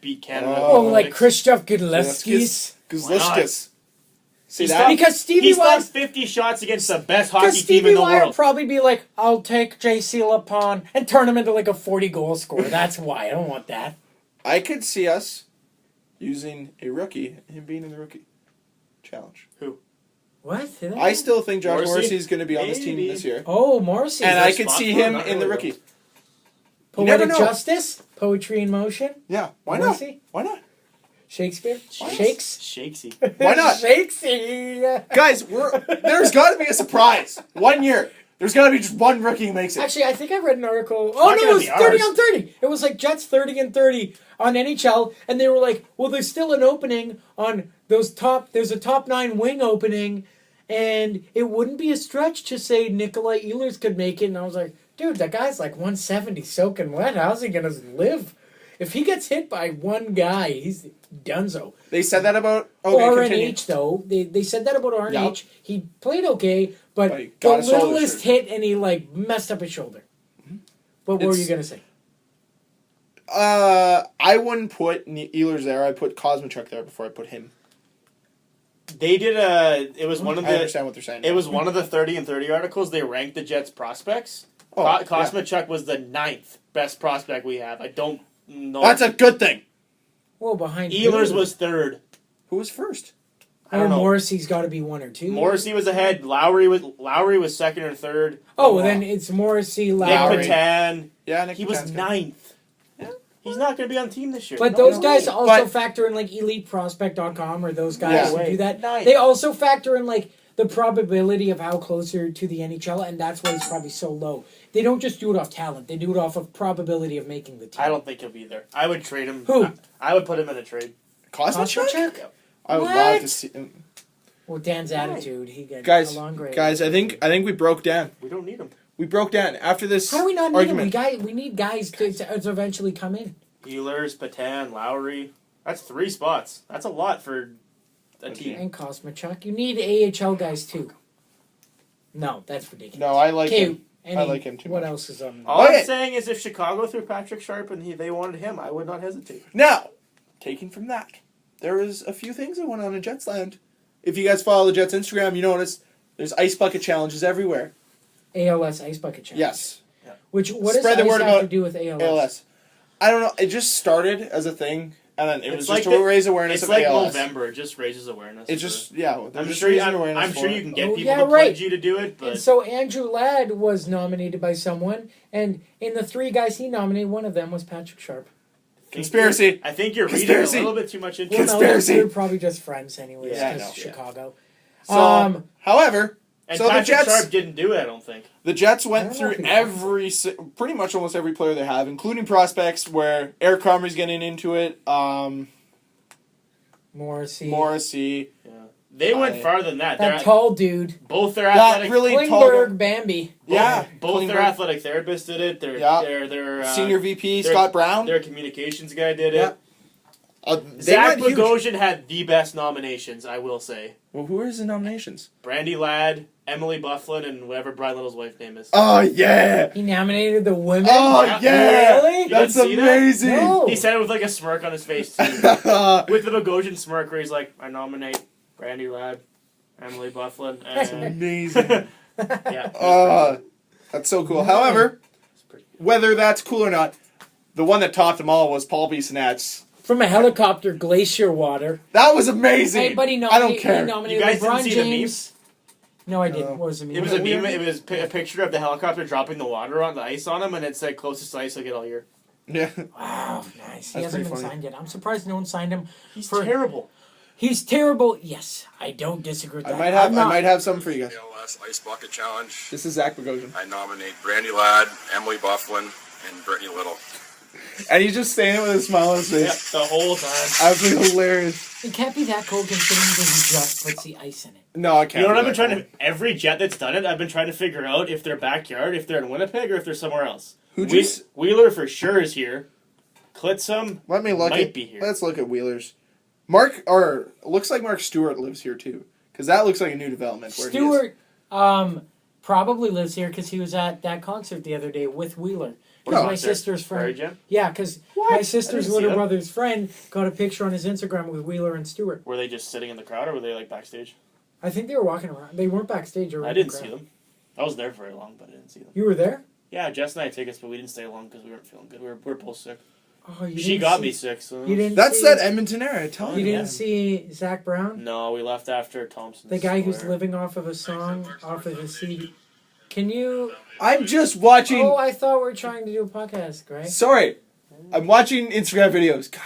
beat Canada. like Krzysztof Gudlewski's. Guzliskis. See He's that? Because Stevie He Y... stopped 50 shots against the best hockey Because team Stevie in the Y would world. probably be like, I'll take JC Lapon and turn him into like a 40-goal scorer. That's why. I don't want that. I could see us using a rookie and him being in the rookie challenge. Who? What? I still think Josh Morrissey? Morrissey is going to be on this team Maybe. this year. Oh, Morrissey. And I First could spot see for him not in the really, rookie. Poetic never know. Justice? Poetry in Motion? Yeah, why Morrissey? not? Why not? Shakespeare? Why not? Shakes? Shakesy. Why not? Shakesy! Guys, there's got to be a surprise. 1 year. There's got to be just one rookie who makes it. Actually, I think I read an article. not It gonna was be 30 ours. on 30. It was like Jets 30 and 30 on NHL, and they were like, well, there's still an opening on there's a top 9 wing opening, and it wouldn't be a stretch to say Nikolai Ehlers could make it. And I was like, dude, that guy's like 170 soaking wet. How's he going to live? If he gets hit by one guy, he's donezo. They said that about... Okay, continue. RNH, though. They said that about RNH. Yep. He played okay, but But he the got his shoulder littlest surgery. hit, and he, like, messed up his shoulder. What were It's- you going to say? I wouldn't put Ehlers there. I'd put Kosmachuk there before I put him. They did it was one of I the understand what they're saying. it was one of the 30 and 30 articles. They ranked the Jets prospects. Kosmachuk was the 9th best prospect we have. I don't know. That's a good thing. Well, behind Ehlers who? was 3rd. Who was first? I don't know. Morrissey's got to be 1 or 2. Morrissey was ahead. Lowry was 2nd or 3rd. Oh, well, then it's Morrissey, Nick Lowry. Patan. Yeah, Nick He was Patan's good. 9th. Yeah. He's not going to be on the team this year. But No those way. guys also But- factor in like EliteProspect.com or those guys Yeah. who do that. Nice. They also factor in like the probability of how closer to the NHL, and that's why it's probably so low. They don't just do it off talent; they do it off of probability of making the team. I don't think he'll be there. I would trade him. Who? I would put him in a trade. Kosmachuk? Kosmachuk? I would What? love to see him. Well, Dan's attitude, he got Guys, along great. I think we broke Dan. We don't need him. We broke Dan after this How do we not need argument. him? We need guys to eventually come in. Ehlers, Patan, Lowry. That's 3 spots. That's a lot for a team. And Kosmachuk. You need AHL guys too. No, that's ridiculous. No, I like Okay, him. I like him too What much. else is on? All Okay. I'm saying is if Chicago threw Patrick Sharp and they wanted him, I would not hesitate. Now, taking from that, there is a few things that went on in Jets land. If you guys follow the Jets Instagram, you notice there's ice bucket challenges everywhere. ALS Ice Bucket Challenge. Yes. What does Spread the ice word have to about do with ALS? ALS. I don't know. It just started as a thing, and then it was It's just like to raise awareness It's of like ALS. November. It just raises awareness. It just, yeah. they're I'm just sure. raising awareness I'm for sure it. you can get Oh, people yeah, to right. pledge you to do it, but And so Andrew Ladd was nominated by someone, and in the 3 guys he nominated, one of them was Patrick Sharp. Conspiracy. I think you're Conspiracy. reading a little bit too much into Well, it. Conspiracy. No, they're probably just friends anyways, Yeah, I because know. Chicago. So, however, And so the Patrick Jets, Sharp didn't do it. I don't think. the Jets I went don't know through if he pretty much almost every player they have, including prospects. Where Eric Comrie's getting into it. Morrissey. Morrissey. Yeah. They went farther than that. That tall dude. Both their That athletic, really tall. Klingberg Bambi. Yeah. both their Klingberg. athletic therapists did it. Their Senior VP their- Scott Brown. Their communications guy did Yeah. it. They Zach went huge. Bogosian had the best nominations, I will say. Well, who are his nominations? Brandy Ladd, Emily Bufflin, and whatever Brian Little's wife's name is. Oh yeah! He nominated the women. Oh Yeah. yeah! Really? That's You didn't see that? amazing. No. He said it with like a smirk on his face too. With the Bogosian smirk where he's like, I nominate Brandy Ladd, Emily Bufflin, That's and amazing. yeah. That's so cool. However, whether that's cool or not, the one that topped them all was Paul Bissonnette's. From a helicopter, glacier water. That was amazing. Anybody I don't He care. nominated You guys didn't LeBron see the James. No, I didn't. What was the meme? It was a meme. It was a picture of the helicopter dropping the water on the ice on him, and it said closest to ice he'll get all year. Yeah. Wow, nice. He That's hasn't pretty been funny. signed yet. I'm surprised no one signed him. He's For- terrible. He's terrible. Yes, I don't disagree with I that. might have. I'm not- I might have some for you guys. ALS Ice Bucket Challenge. This is Zach Bogosian, I nominate Brandy Ladd, Emily Bufflin, and Brittany Little. and he's just saying it with a smile on his Yeah, face. the whole time. Absolutely hilarious. It can't be that cold considering that he just puts the ice in it. No, I can't. You know what do I've been that. trying to... Every Jet that's done it, I've been trying to figure out if they're backyard, if they're in Winnipeg, or if they're somewhere else. Who just? Wheeler for sure is here. Clitsum Let me look might at. be here. Let's look at Wheeler's. Looks like Mark Stewart lives here too, because that looks like a new development. Where he is. Stewart probably lives here because he was at that concert the other day with Wheeler. 'Cause Oh, my concert? sister's Prairie friend. Jam? Yeah, because What? my I sister's didn't see little that. brother's friend got a picture on his Instagram with Wheeler and Stewart. Were they just sitting in the crowd, or were they like backstage? I think they were walking around. They weren't backstage or I in the didn't see crowd. them. I was there very long, but I didn't see them. You were there? Yeah, Jess and I had tickets, but we didn't stay long because we weren't feeling good. We were both sick. Oh, you She didn't got see- me sick, so... You didn't. That's see, that Edmonton area. Tell You me. didn't Yeah. see Zach Brown, No, we left after Thompson. the guy who's Square. living off of a song, off of a CD. Can you? I'm just watching. Oh, I thought we were trying to do a podcast, Greg. Sorry, I'm watching Instagram videos. God,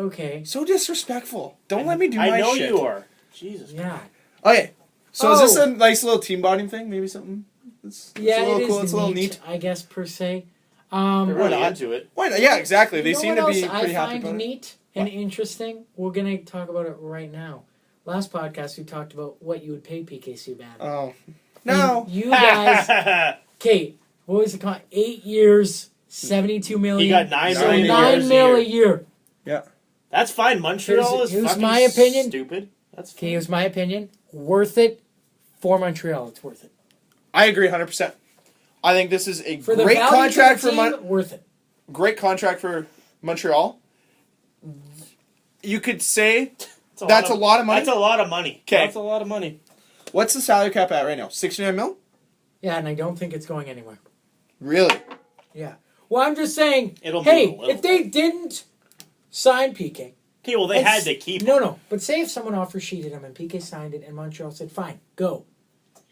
Okay. so disrespectful. Don't let me do my I know shit. you are. Jesus. Yeah. Okay, so is this Oh. a nice little team bonding thing? Maybe something. It's Yeah, a little it is cool. It's a little neat. I guess per se. They're Why really not? into it. Why not? Yeah, exactly. They You know seem what to be else pretty I happy find about it. neat and What? interesting. We're gonna talk about it right now. Last podcast we talked about what you would pay PK Subban. Oh no. And you guys, Kate, what was it called? 8 years, 72 million. He got $9 million a $9 year. mil a year. Yeah. That's fine. Montreal is Here's fucking my opinion. stupid. That's fine. Okay, here's my opinion. Worth it for Montreal. It's worth it. I agree 100%. I think this is a For the great value contract to the for team, worth it. great contract for Montreal. You could say That's that's a lot of money. That's a lot of money. 'Kay. That's a lot of money. What's the salary cap at right now? 69 mil? Yeah, and I don't think it's going anywhere. Really? Yeah. Well, I'm just saying, It'll be hey, a little. if they didn't sign PK. Okay, well, they had to keep him. No. But say if someone offer sheeted him and PK signed it and Montreal said, fine, go.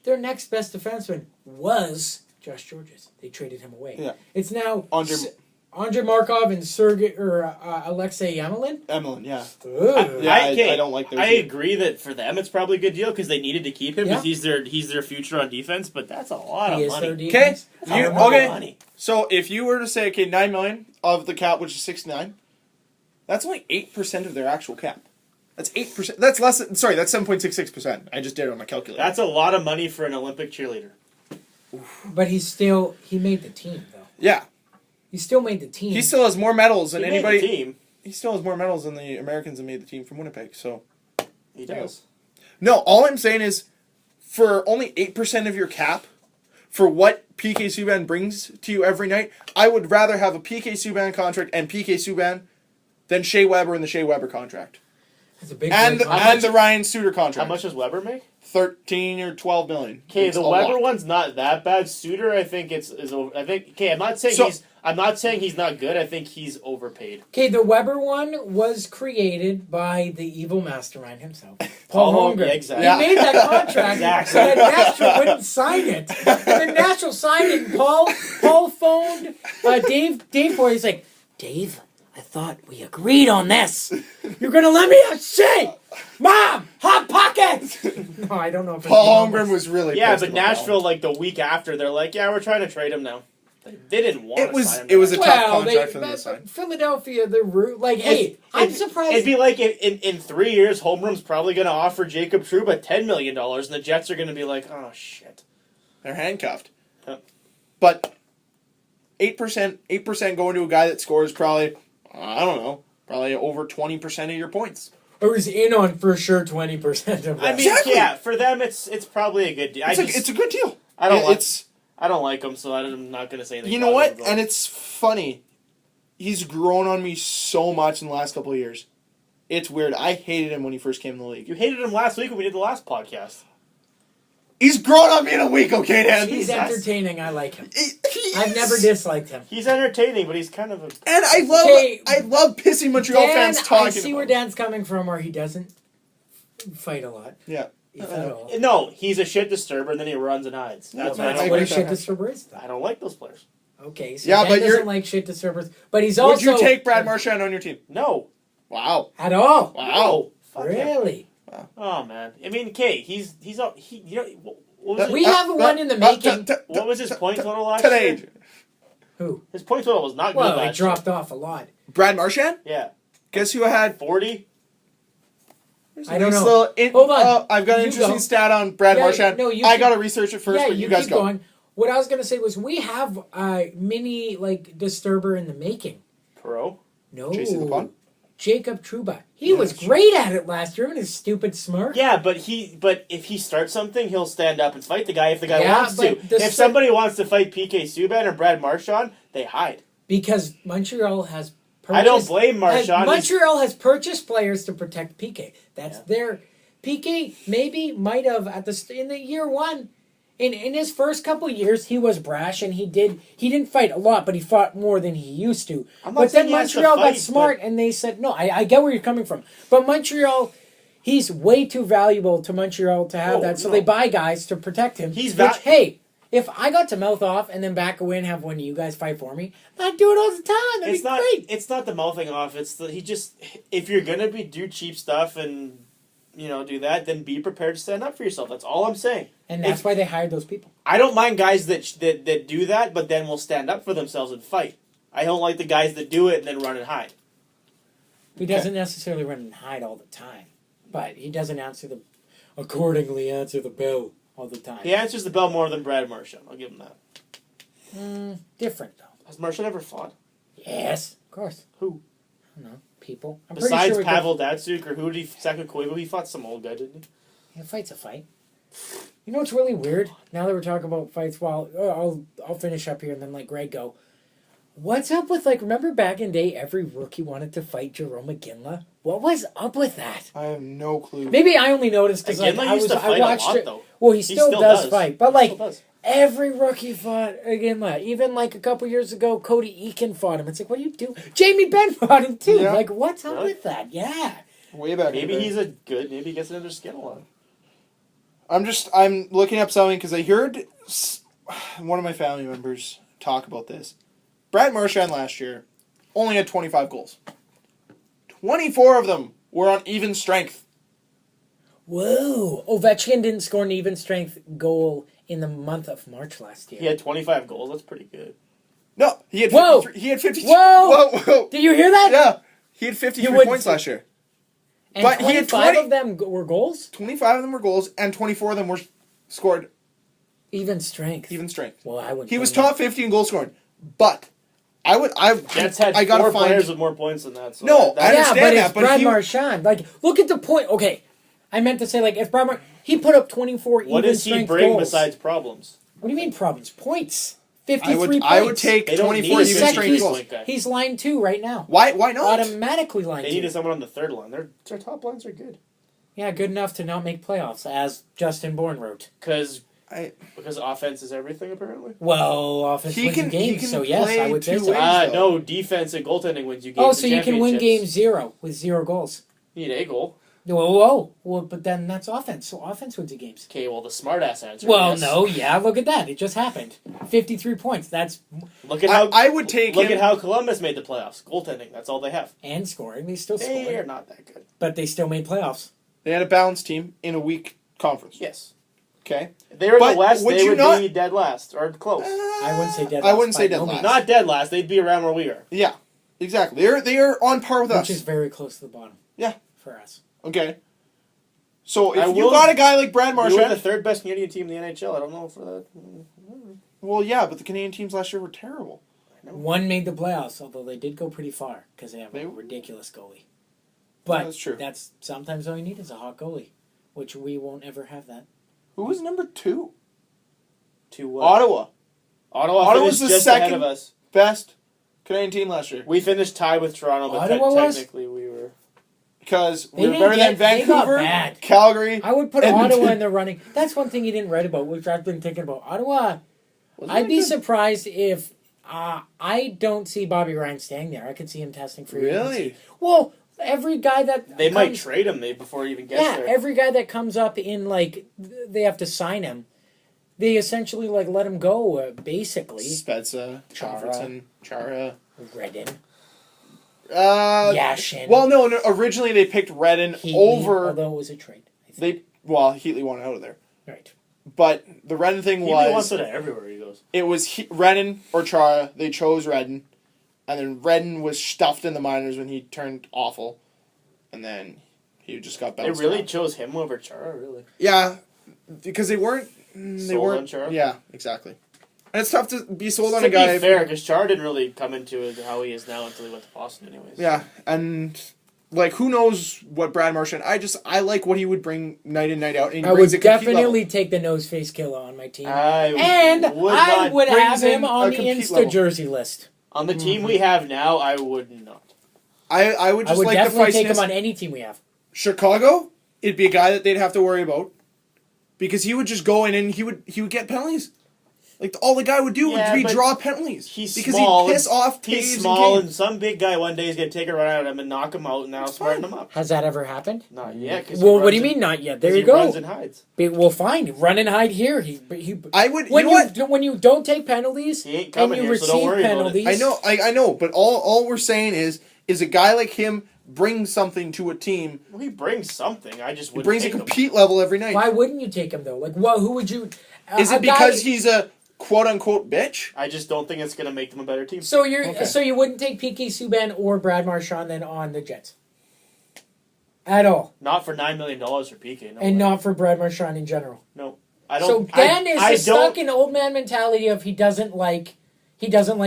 Their next best defenseman was Josh Georges. They traded him away. Yeah. It's now Andre Markov and Alexei Yamelin. yeah. Ugh. Yeah, I don't like those. I agree that for them it's probably a good deal because they needed to keep him Yeah. because he's their future on defense. But that's a lot He of is their money. defense. Okay. That's a You lot of okay? money. So if you were to say, okay, $9 million of the cap, which is 69, that's only 8% of their actual cap. That's 8%. That's less. Sorry, that's 7.66%. I just did it on my calculator. That's a lot of money for an Olympic cheerleader. But he made the team, though. Yeah. He still made the team. He still has more medals than He made anybody. the team. He still has more medals than the Americans that made the team from Winnipeg. So He does. no, all I'm saying is, for only 8% of your cap, for what PK Subban brings to you every night, I would rather have a PK Subban contract and PK Subban than Shea Weber and the Shea Weber contract. That's a big And break. and the Ryan Suter contract. How much does Weber make? 13 or 12 million. Okay, It's the a Weber lot. one's not that bad. Suter, I think is over. I think. Okay, I'm not saying he's not good. I think he's overpaid. Okay, the Weber one was created by the evil mastermind himself, Paul Holmgren. Yeah, exactly. He made that contract, Exactly. and then Nashville wouldn't sign it. And then Nashville signed it, and Paul phoned Dave for it. He's like, Dave, I thought we agreed on this. You're going to let me have shit? Mom, Hot Pocket! No, I don't know if Paul Holmgren was really Yeah, pissed but about Nashville, like the week after, they're like, yeah, we're trying to trade him now. They didn't want It to was- sign him. it was a tough well, contract for them to sign. Philadelphia, the root, like, hey, I'm surprised. It'd be like in 3 years, Homerum's probably going to offer Jacob Trouba $10 million, and the Jets are going to be like, oh, shit. They're handcuffed. Yep. But 8% going to a guy that scores probably, I don't know, probably over 20% of your points. Or is in on for sure 20% of that. I mean, Exactly. yeah, for them, it's probably a good deal. It's a good deal. I don't like. It's I don't like him, so I'm not going to say anything. You know what? positive about And him. it's funny. He's grown on me so much in the last couple of years. It's weird. I hated him when he first came in the league. You hated him last week when we did the last podcast. He's grown on me in a week, okay, Dan? He's entertaining. I like him. He I've is. never disliked him. He's entertaining, but he's kind of a. And Okay, I love pissing Montreal Dan, fans talking I see about where him. Dan's coming from, where he doesn't fight a lot. Yeah. If at all. No, he's a shit disturber, and then he runs and hides. That's why I That's don't what a like. shit disturber is, though. I don't like those players. Okay, so Yeah, Dan but doesn't you're- like shit disturbers, but he's also... Would you take Brad Marchand on your team? No. Wow. At all? Wow. Fuck him. Really? Oh man. I mean, Kay, he you know what was, We have one in the making. what was his point total last Today. year? Who? His point total was not good Well, it last year. dropped off a lot. Brad Marchand? Yeah, Guess who had 40. I don't Nice know. little Hold on. I've got an You interesting go. stat on Brad Yeah, Marchand. no, you I keep- got to research it first, yeah, but you guys keep go. going. What I was going to say was we have a mini, like, disturber in the making. Perot. No. JC LeBron? Jacob Trouba. He was great at it last year with his stupid smirk. Yeah, but if he starts something, he'll stand up and fight the guy if the guy Yeah, wants to. but the If somebody wants to fight PK Subban or Brad Marchand, they hide. Because Montreal has purchased... I don't blame Marchand. Montreal has purchased players to protect PK. That's their... PK maybe might have in the year one, in his first couple years, he was brash and he didn't fight a lot, but he fought more than he used to. I'm not But then saying he has to Montreal got fight, smart and they said, no, I get where you're coming from. But Montreal, he's way too valuable to Montreal to have Oh, that, so no. they buy guys to protect him. He's hey, if I got to mouth off and then back away and have one of you guys fight for me, I'd do it all the time. That'd It's be not. great. It's not the mouthing off. It's the if you're gonna do cheap stuff and do that, then be prepared to stand up for yourself. That's all I'm saying. And that's why they hired those people. I don't mind guys that do that, but then will stand up for themselves and fight. I don't like the guys that do it and then run and hide. He doesn't necessarily run and hide all the time, but he doesn't answer the bell all the time. He answers the bell more than Brad Marchand. I'll give him that. Different though. Has Marchand ever fought? Yes, of course. Who? I don't know. People. I'm Besides pretty sure Pavel Datsuk or who did Saka Koivu, he fought some old guy, didn't he? A fight's a fight. You know what's really weird? Now that we're talking about fights, I'll finish up here and then let Greg go. What's up with remember back in the day, every rookie wanted to fight Jerome McGinley? What was up with that? I have no clue. Maybe I only noticed because McGinley used to I fight watched a lot, it. though. Well, he still does fight, but He still does. Every rookie fought again. Even like a couple years ago, Cody Eakin fought him. It's like, what do you do? Jamie Benn fought him too. Yeah. Like, what's up Really? with that? Yeah. Way back. Maybe in the day. maybe he gets another skin on. I'm looking up something because I heard one of my family members talk about this. Brad Marchand last year only had 25 goals. 24 of them were on even strength. Whoa. Ovechkin didn't score an even strength goal in the month of March last year. He had 25 goals. That's pretty good. No, he had Whoa. 53. He had 53. Whoa. Whoa. Did you hear that? Yeah, he had 53 points last year. And But he had 25 20 of them were goals? 25 of them were goals, and 24 of them were scored Even strength. even strength. Well, I would. He was bring that. top 50 in goal scoring, but Jets had I gotta four find players with more points than that. So No, I Yeah, understand but that, it's but Brad he- Marchand. Like, look at the point. Okay, I meant to say, like, if Brad he put up 24 what even does he strength bring goals. besides problems? What do you mean problems? Points. 53 I would points. take They don't 24 need even He's, strength he's, goals. like that. he's line 2 right now. Why not? Automatically line They 2. needed someone on the third line. Their top lines are good Yeah, good enough to not make playoffs, as Justin Bourne wrote. because I- offense is everything apparently. Well, offense He wins can- you games, he can so yes, I play would say two so. ways. No, defense and goaltending wins you games. Oh, in so you can win game championships. 0 with 0 goals. You need a goal. Well, but then that's offense. So offense wins you games. Okay, well the smart ass answer. Well, yes. no, yeah, look at that. It just happened. 53 points. That's Look at how I would take Look him. at how Columbus made the playoffs. Goaltending. That's all they have. and scoring. They still They are scored, not that good. but they still made playoffs. They had a balanced team in a weak conference. Yes. Okay. If they were in But the West, would they you would not- be dead last or close. I wouldn't say dead. I last wouldn't by say dead no last. means, Not dead last. They'd be around where we are. Yeah, exactly. They are on par with us. which is very close to the bottom. Yeah. for us. Okay. So I if you will- got a guy like Brad We were the Marchand, third best Canadian team in the NHL. I don't know for that. well, yeah, but the Canadian teams last year were terrible. One made the playoffs, although they did go pretty far because they have a They- ridiculous goalie. But That's true. That's sometimes all you need is a hot goalie, which we won't ever have that. Who was number 2? To what? Ottawa, Ottawa Ottawa's finished the just ahead second- of us. best Canadian team last year We finished tied with Toronto, but Ottawa was? technically we were. because They we were didn't better than they got Vancouver, bad. Calgary. I would put Edmonton. Ottawa in the running. That's one thing you didn't write about, which I've been thinking about. Ottawa, Wasn't I'd that be good? surprised if I don't see Bobby Ryan staying there. I could see him testing for Really? Well, every guy that They might comes- trade him before he even gets yeah, there. every guy that comes up in like they have to sign him. They essentially like let him go basically. Spezza, Chara. Alfredson, Chara. Redden, Yashin. Well, no. Originally they picked Redden Heatley, over. although it was a trade. I think. Heatley wanted out of there, Right. but the Redden thing He was wants it everywhere he goes. it was Redden or Chara. They chose Redden, and then Redden was stuffed in the minors when he turned awful, and then he just got They bounced. really around. chose him over Chara, really. Yeah, because they weren't. They Sold weren't. on Chara? Yeah, exactly. And it's tough to be sold on To a guy. be fair, because Chara didn't really come into it how he is now until he went to Boston, anyways. Yeah, and like who knows what Brad Marchand? I like what he would bring night in night out. And he I would brings a compete definitely level. take the nose face killer on my team. I And would I not would brings have him in on a the compete Insta level. jersey list. On the team we have now, I would not. I would I just would like the definitely take him feistiness. on any team we have. Chicago, it'd be a guy that they'd have to worry about because he would just go in and he would get penalties. Like all the guy would do Yeah, would be but draw penalties. He's because small. he'd piss off He's Taves small, and and some big guy one day is going to take a run at him and knock him out, and that'll That's smarten fine. him up. Has that ever happened? Not yet. 'Cause Well, he what do you runs mean not yet? and- There 'cause you he go. runs and hides. Well, fine. Run and hide here. He I would. when you know what? when you don't take penalties He ain't and coming you here, so don't receive worry about it. penalties. I know, but all we're saying is a guy like him brings something to a team. Well, he brings something. I just He wouldn't brings a take him. compete level every night. Why wouldn't you take him though? Like, what? Who would you? Is a it because guy- he's a quote unquote bitch? I just don't think it's going to make them a better team. So you're Okay. so you wouldn't take PK Subban or Brad Marchand then on the Jets at all, Not for $9 million for PK. No and way. not for Brad Marchand in general. No. I don't. So Ben I is don't, stuck in old man mentality of he doesn't like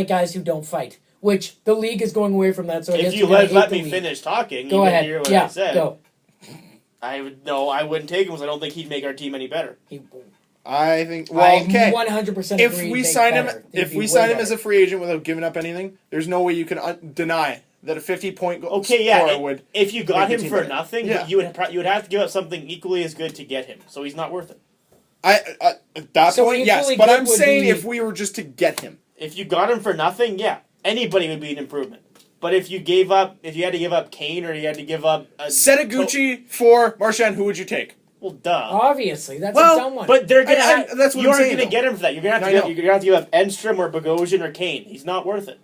guys who don't fight, which the league is going away from that. So I guess If you you're gonna hate let the me league. finish talking, Go you ahead. can hear what Yeah, I said. go. I would no. I wouldn't take him because I don't think he'd make our team any better. I think. Well, okay. 100% If agree. we he'd sign make him, better. He'd if be we way sign him better. as a free agent without giving up anything, there's no way you can deny that a 50-point goal Okay, yeah. scorer would. If you got make the him team for better. nothing, Yeah. you would have to give up something equally as good to get him. So he's not worth it. At that So point, yes. equally But good I'm would saying be- if we were just to get him. If you got him for nothing, yeah, anybody would be an improvement. But if you had to give up Kane or you had to give up Setaguchi for Marchand, who would you take? well, duh. Obviously, that's Well, a dumb one. But they're gonna. that's what you I'm aren't saying, gonna though. get him for that. You're gonna have I to. know. You're gonna have to give up Enstrom or Bogosian or Kane. He's not worth it.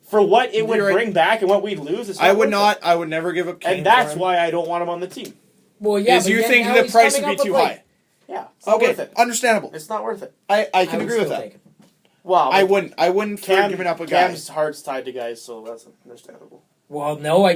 For what it would You're right. bring back and what we'd lose, it's not I would worth not. it. I would never give up Kane. And that's for him. why I don't want him on the team. well, yeah, Is but you then think now the he's price would coming be up too with, high? Yeah, it's not Okay, worth it. understandable. It's not worth it. I can would agree with still that. take him. Well, I wouldn't for giving up a guy. Cam's heart's tied to guys, so that's understandable. Well, no, I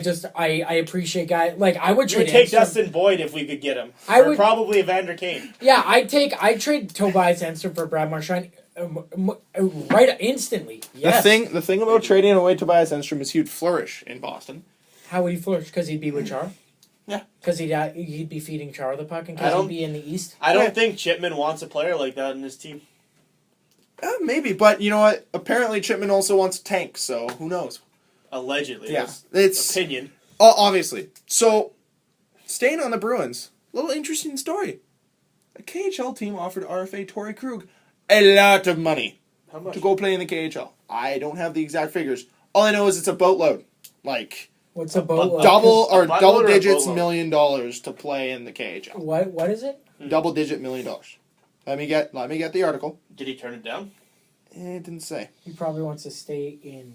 appreciate guys like I would You would trade take Enstrom. Dustin Boyd if we could get him. I or would- probably Evander Kane. Yeah, I'd trade Tobias Enstrom for Brad Marchand right instantly. Yes. The thing about trading away Tobias Enstrom is he'd flourish in Boston. How would he flourish? Because he'd be with Char. Yeah. Because he'd be feeding Char the puck, and I because don't- he'd be in the East. I don't Yeah. think Chipman wants a player like that in his team. Maybe, but you know what? Apparently Chipman also wants a tank, so who knows? Allegedly. Yeah, That's it's opinion. obviously. So, staying on the Bruins, little interesting story. A KHL team offered RFA Torrey Krug a lot of money How much? to go play in the KHL. I don't have the exact figures. All I know is it's a boatload, like What's a boat? double a buttload double or a digits boatload? $1 million to play in the KHL. What is it? Double digit $1 million. Let me get the article. Did he turn it down? It didn't say. He probably wants to stay in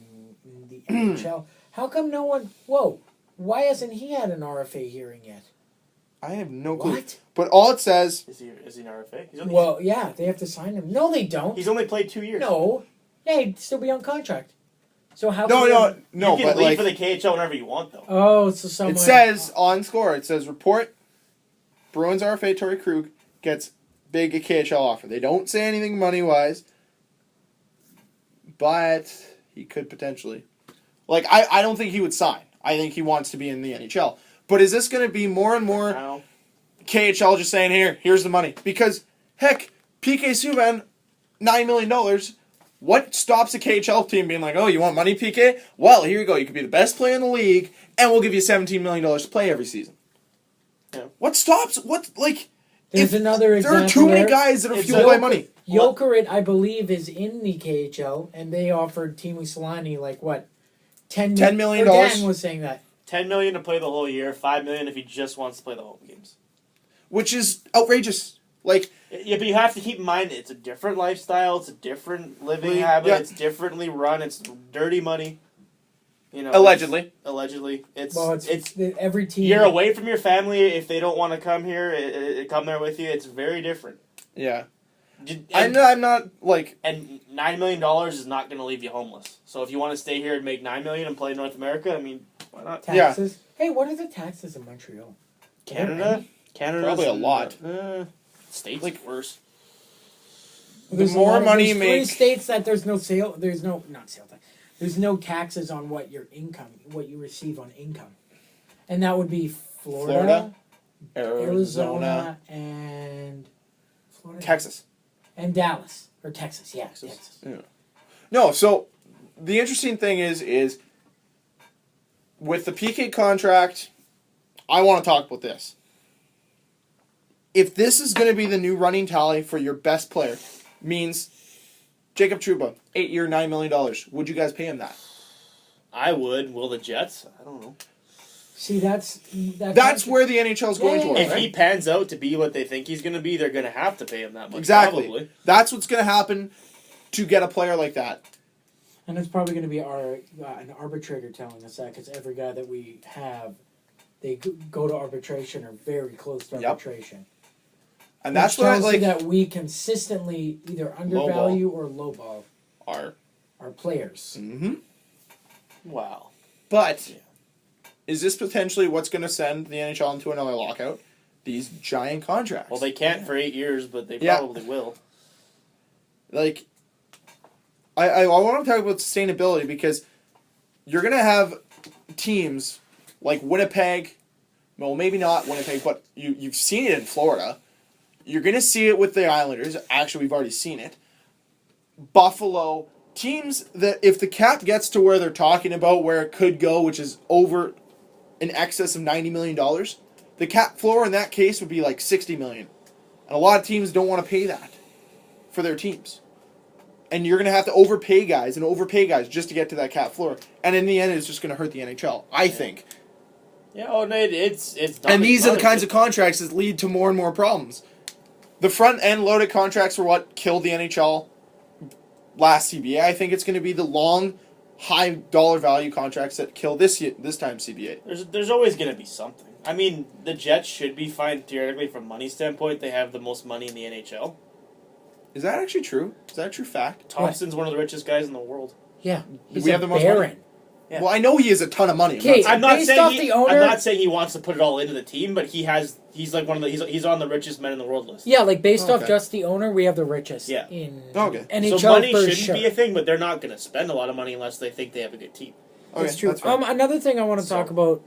the NHL. How come no one? Whoa! Why hasn't he had an RFA hearing yet? I have no clue. What? But all it says, Is he an RFA? He's only, Well, yeah, they have to sign him. No, they don't. he's only played 2 years. No, yeah, he'd still be on contract. So how? no, can no, they- no, You can but leave like for the KHL whenever you want, though. Oh, so someone. it says on score, it says report Bruins RFA Torrey Krug gets big KHL offer. They don't say anything money wise, but he could potentially. Like I don't think he would sign. I think he wants to be in the NHL. But is this going to be more and more Now, KHL just saying here's the money? Because heck, PK Subban, $9 million. What stops a KHL team being like, oh, you want money, PK? Well, here you go. You could be the best player in the league, and we'll give you $17 million to play every season. Yeah. What stops? What like? There's another There example. are too many there. guys that are It's fueled a- by money. Jokerit, I believe, is in the KHL, and they offered Teemu Solani like what, $10 million. Or Dan was saying that. $10 million to play the whole year, $5 million if he just wants to play the home games. Which is outrageous. Like, Yeah, but you have to keep in mind it's a different lifestyle, it's a different living Well, habit, yeah. it's differently run, it's dirty money. You know, allegedly. Allegedly, it's Every team. you're away from your family if they don't want to come here, come there with you. It's very different. Yeah. And, I'm not, like... and $9 million is not going to leave you homeless. So if you want to stay here and make $9 million and play North America, I mean, why not? taxes. Hey, what are the taxes in Montreal? Canada, Probably a lot. States Like- worse. The more money you there's make... 3 states that there's no sale. There's no not sale tax. There's no taxes on what your income, what you receive on income, and that would be Florida, Arizona, and Florida, Texas. and Dallas or Texas. Yeah, Texas. No, so the interesting thing is with the PK contract, I want to talk about this. If this is going to be the new running tally for your best player, means Jacob Trouba, 8-year, $9 million. Would you guys pay him that? I would. Will the Jets? I don't know. See, that's Where the NHL is going Yeah, towards, If right? he pans out to be what they think he's going to be, they're going to have to pay him that much. Exactly. Probably. That's what's going to happen to get a player like that. And it's probably going to be an arbitrator telling us that, because every guy that we have, they go to arbitration or very close to Yep. arbitration. And that's Which what I tells you like that we consistently either undervalue or lowball are. our players. Mm-hmm. Wow. But Yeah. is this potentially what's going to send the NHL into another lockout? These giant contracts. Well, they can't for 8 years, but they Yeah. probably will. Like, I want to talk about sustainability because you're going to have teams like Winnipeg, well, maybe not Winnipeg, but you've seen it in Florida. You're going to see it with the Islanders. Actually, we've already seen it. Buffalo. Teams that if the cap gets to where they're talking about where it could go, which is over in excess of $90 million, the cap floor in that case would be like $60 million. And a lot of teams don't want to pay that for their teams. And you're going to have to overpay guys just to get to that cap floor. And in the end, it's just going to hurt the NHL, I think. Yeah, oh, no, it's dumb. And these are the kinds of contracts that lead to more and more problems. The front-end loaded contracts were what killed the NHL last CBA. I think it's going to be the long, high dollar value contracts that kill this time CBA. There's always going to be something. I mean, the Jets should be fine theoretically from money standpoint. They have the most money in the NHL. Is that actually true? Is that a true fact? Thompson's one of the richest guys in the world. Yeah, he's we have the most money? Yeah. Well, I know he has a ton of money. Okay, I'm not based saying off he, the owner- I'm not saying he wants to put it all into the team, but he's like one of the he's on the richest men in the world list. Yeah, like based off Okay. just the owner, we have the richest Yeah. in Okay. NHL So money for shouldn't sure. be a thing, but they're not going to spend a lot of money unless they think they have a good team. Okay, That's true. fair. Another thing I want to talk about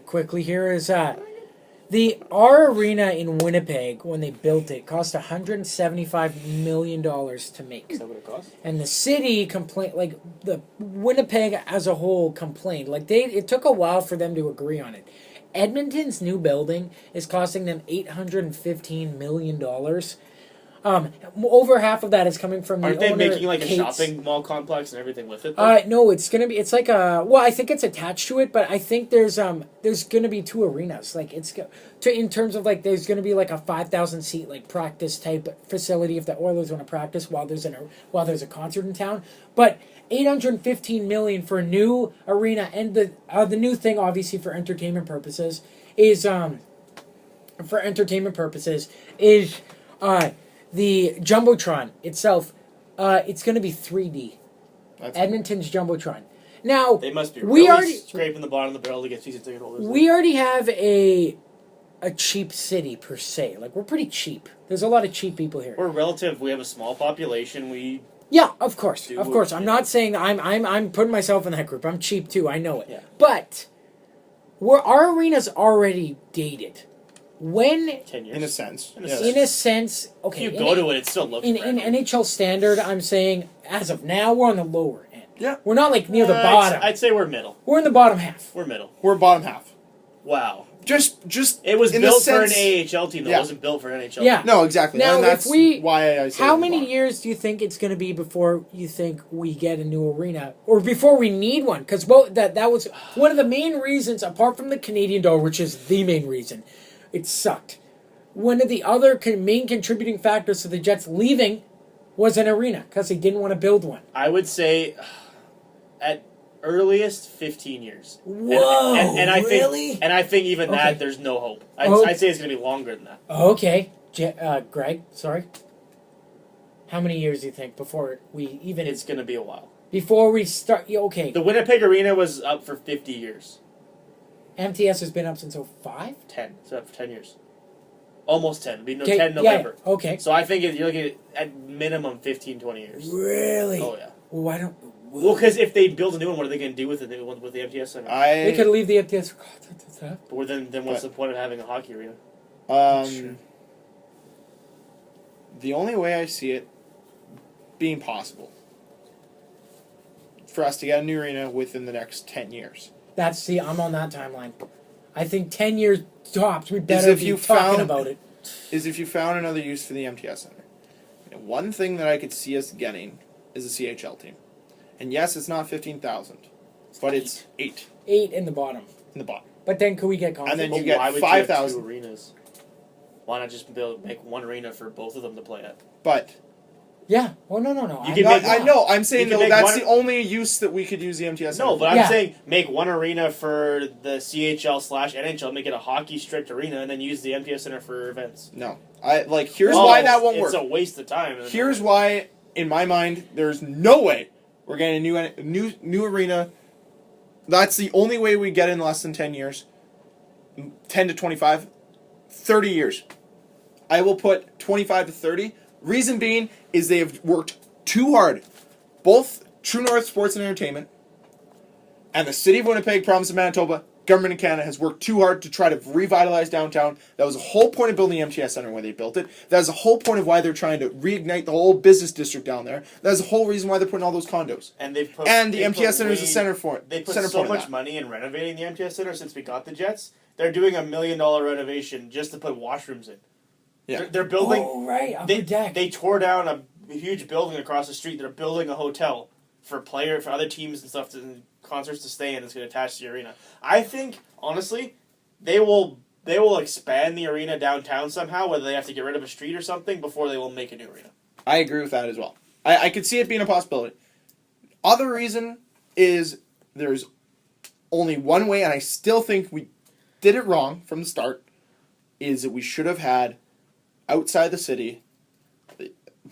quickly here is our arena in Winnipeg, when they built it, cost $175 million to make. Is that what it costs? And the city complained, like the Winnipeg as a whole complained. Like it took a while for them to agree on it. Edmonton's new building is costing them $815 million. Over half of that is coming from the Aren't they owner, making like a Kate's. shopping mall complex and everything with it? though? No, it's like a. Well, I think it's attached to it, but I think there's gonna be two arenas. Like in terms of like there's gonna be like a 5,000 seat like practice type facility if the Oilers want to practice while there's a concert in town. But $815 million for a new arena, and the new thing obviously for entertainment purposes is the Jumbotron itself. It's going to be 3D. That's Edmonton's Jumbotron. Now They must be we really already scraping the bottom of the barrel to get season ticket holders. we already have a cheap city per se. Like we're pretty cheap. There's a lot of cheap people here. We're relative. We have a small population. We Yeah, of course, Do of course. it, I'm yeah. not saying I'm putting myself in that group. I'm cheap too. I know it. Yeah. But our arena's already dated. When 10 years. In a sense. In a yes. sense. in a sense, okay. If you go to it, it still looks in brand new. NHL standard, I'm saying as of now we're on the lower end. Yeah. We're not like near the I'd- bottom. I'd say we're middle. We're in the bottom half. We're middle. We're bottom half. Wow. Just It was in built the for an sense- AHL team, though. Yeah. It wasn't built for an NHL Yeah. team. No, exactly. Now, and that's if we, why I say how we're many bottom. years do you think it's going to be before you think we get a new arena, or before we need one? Because that was one of the main reasons, apart from the Canadian dollar, which is the main reason, it sucked. One of the other main contributing factors to the Jets leaving was an arena because they didn't want to build one. I would say at earliest 15 years. Whoa, and I really? think and I think even Okay. that there's no hope. Oh. I'd say it's going to be longer than that. Okay, Greg, sorry. How many years do you think before we even It's going to be a while. before we start? Yeah, okay, The Winnipeg Arena was up for 50 years. MTS has been up since 05? 10. So up for 10 years. Almost 10. It'll be 10 Yeah, November. okay. So I think you're looking at minimum 15, 20 years. Really? Oh, yeah. Well, why don't? Well, because if they build a new one, what are they going to do with it with the MTS Center? They could leave the MTS. But then what's the point of having a hockey arena? The only way I see it being possible for us to get a new arena within the next 10 years. I'm on that timeline. I think 10 years tops. We better if be you talking found- about it. Is if you found another use for the MTS Center. And one thing that I could see us getting is a CHL team. And yes, it's not 15,000, but it's 8 8 in the bottom. in the bottom. But then could we get confidence? And then But you get why would you have 5,000. two arenas? Why not just make one arena for both of them to play at? But Yeah. Well, no. You I- can not, make- I know, I'm saying you can though make that's one- the only use that we could use the MTS Center No, but for. I'm Yeah. saying make one arena for the CHL/NHL, make it a hockey strict arena, and then use the MTS Center for events. No. Here's Well, why that won't it's work. a waste of time. Here's why, in my mind, there's no way we're getting a new arena. That's the only way we get in less than 10 years. 10 to 25. 30 years. I will put 25 to 30. Reason being is they have worked too hard. Both True North Sports and Entertainment and the City of Winnipeg, Province of Manitoba, Government of Canada has worked too hard to try to revitalize downtown. That was the whole point of building the MTS Center when they built it. That was the whole point of why they're trying to reignite the whole business district down there. That was the whole reason why they're putting all those condos. And the The MTS Center is the center for it. They put center so point of much that. money in renovating the MTS Center since we got the Jets. They're doing $1 million renovation just to put washrooms in. Yeah. They're building. Oh, right. Upper deck. They tore down a huge building across the street. They're building a hotel for other teams and stuff and concerts to stay in. That's going to attach to the arena. I think honestly, they will expand the arena downtown somehow. Whether they have to get rid of a street or something before they will make a new arena. I agree with that as well. I could see it being a possibility. Other reason is there's only one way, and I still think we did it wrong from the start, is that we should have had outside the city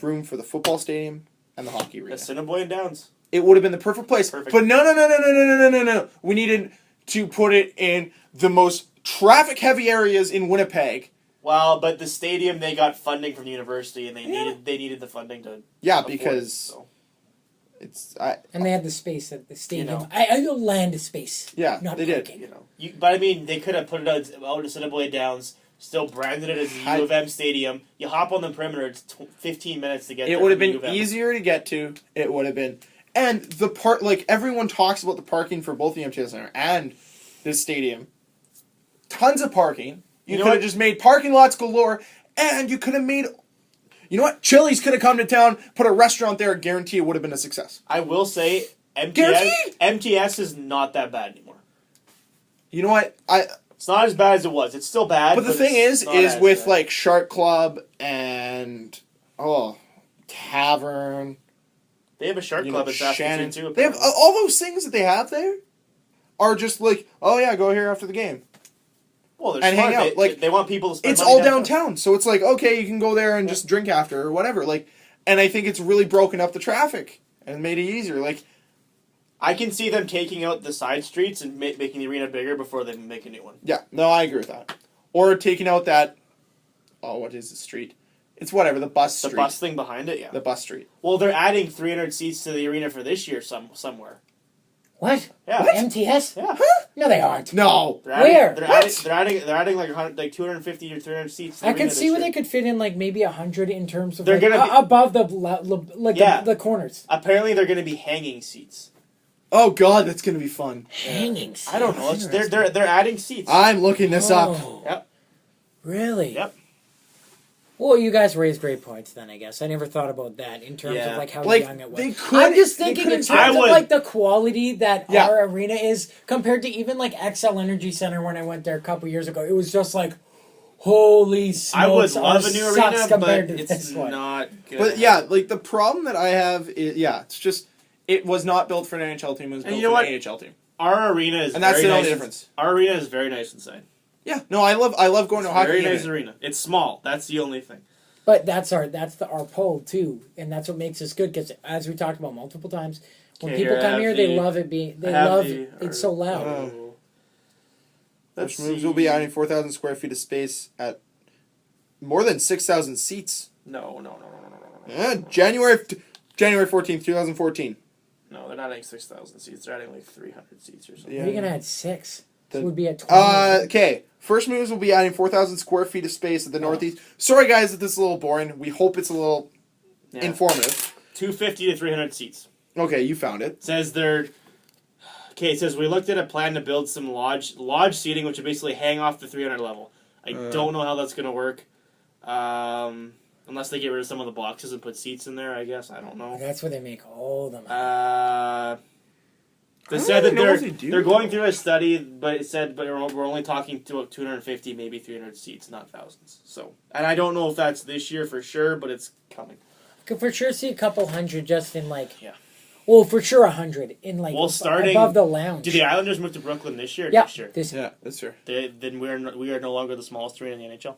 room for the football stadium and the hockey arena. Assiniboine and Downs. It would have been the perfect place. Perfect. But no. We needed to put it in the most traffic-heavy areas in Winnipeg. Well, but the stadium, they got funding from the university, and they needed the funding to. Yeah, afford because it, so. it's and they had the space at the stadium. know. I land space. Yeah, not they did. parking. But I mean, they could have put it out at Assiniboine Downs, still branded it as the U of M stadium. You hop on the perimeter; it's 15 minutes to get there. It would have from the been U of M. easier to get to. It would have been, and the part like everyone talks about the parking for both the MTS Center and this stadium. Tons of parking. You know could have what? just made parking lots galore, and you could have made. You know what? Chili's could have come to town, put a restaurant there. Guarantee it would have been a success. I will say, Guaranteed? MTS is not that bad anymore. You know what? It's not as bad as it was. It's still bad. But the thing it's is not as with bad. like Shark Club and Tavern. They have a shark club in Saskatoon too. They have apparently. all those things that they have there are just like, oh yeah, go here after the game. Well, they're and smart. hang out. Like, they want people to spend It's money all downtown, so it's like, okay, you can go there and just drink after or whatever. Like, and I think it's really broken up the traffic and made it easier. Like, I can see them taking out the side streets and making the arena bigger before they make a new one. yeah, no, I agree with that. Or taking out that, what is the street? It's whatever, the bus street. The bus thing behind it, yeah. The bus street. Well, they're adding 300 seats to the arena for this year somewhere. What? Yeah. What? MTS? Yeah. No, they aren't. No. They're adding, Where? They're adding like 250 or 300 seats. To the I arena could this see where year. they could fit in like maybe 100 in terms of They're like, gonna be- above the the corners. Apparently, they're going to be hanging seats. Oh god, that's gonna be fun. Hanging seats. I don't know. They're adding seats. I'm looking this up. Oh, Yep. really? Yep. Well, you guys raised great points then, I guess. I never thought about that in terms Yeah. of like how Like, young it was. they could- I'm just they thinking could in expand- terms I of would- like the quality that Yeah. our arena is compared to even like XL Energy Center when I went there a couple years ago. It was just like, holy smokes! I would love ours a new sucks arena, compared but to it's this one. not good. But yeah, like the problem that I have is, it's just, it was not built for an NHL team, it was And built you know for what? an AHL team. Our arena is And that's very the only nice difference. Our arena is very nice inside. Yeah, no, I love going to a hockey Very game. nice arena. It's small. That's the only thing. But that's our poll too, and that's what makes us good. Because as we talked about multiple times, when Okay, people here, I come have here, they the- love it being. They I have love the- it's so loud. Oh. Let's Which moves see. will be adding 4,000 square feet of space at more than 6,000 seats. No. January 14th, 2014. No, they're not adding 6,000 seats. They're adding like 300 seats or something. Yeah. We're gonna add 6. So The- we'd be at 20. Okay. First moves will be adding 4,000 square feet of space at the northeast. Sorry, guys, that this is a little boring. We hope it's a little Yeah. informative. 250 to 300 seats. Okay, you found it. It says they're. Okay, it says we looked at a plan to build some lodge seating, which would basically hang off the 300 level. I don't know how that's going to work. Unless they get rid of some of the boxes and put seats in there, I guess. I don't know. That's where they make all the money. They I said don't that know if they do, they're going though. through a study, but it said we're only talking to about 250, maybe 300 seats, not thousands. So, and I don't know if that's this year for sure, but it's coming. Could for sure see a couple hundred just in like. Yeah. Well, for sure 100 in like Well, starting- above the lounge. Did the Islanders move to Brooklyn this year? Or Yeah. next year? This Yeah, that's true. Then we are no longer the smallest arena in the NHL.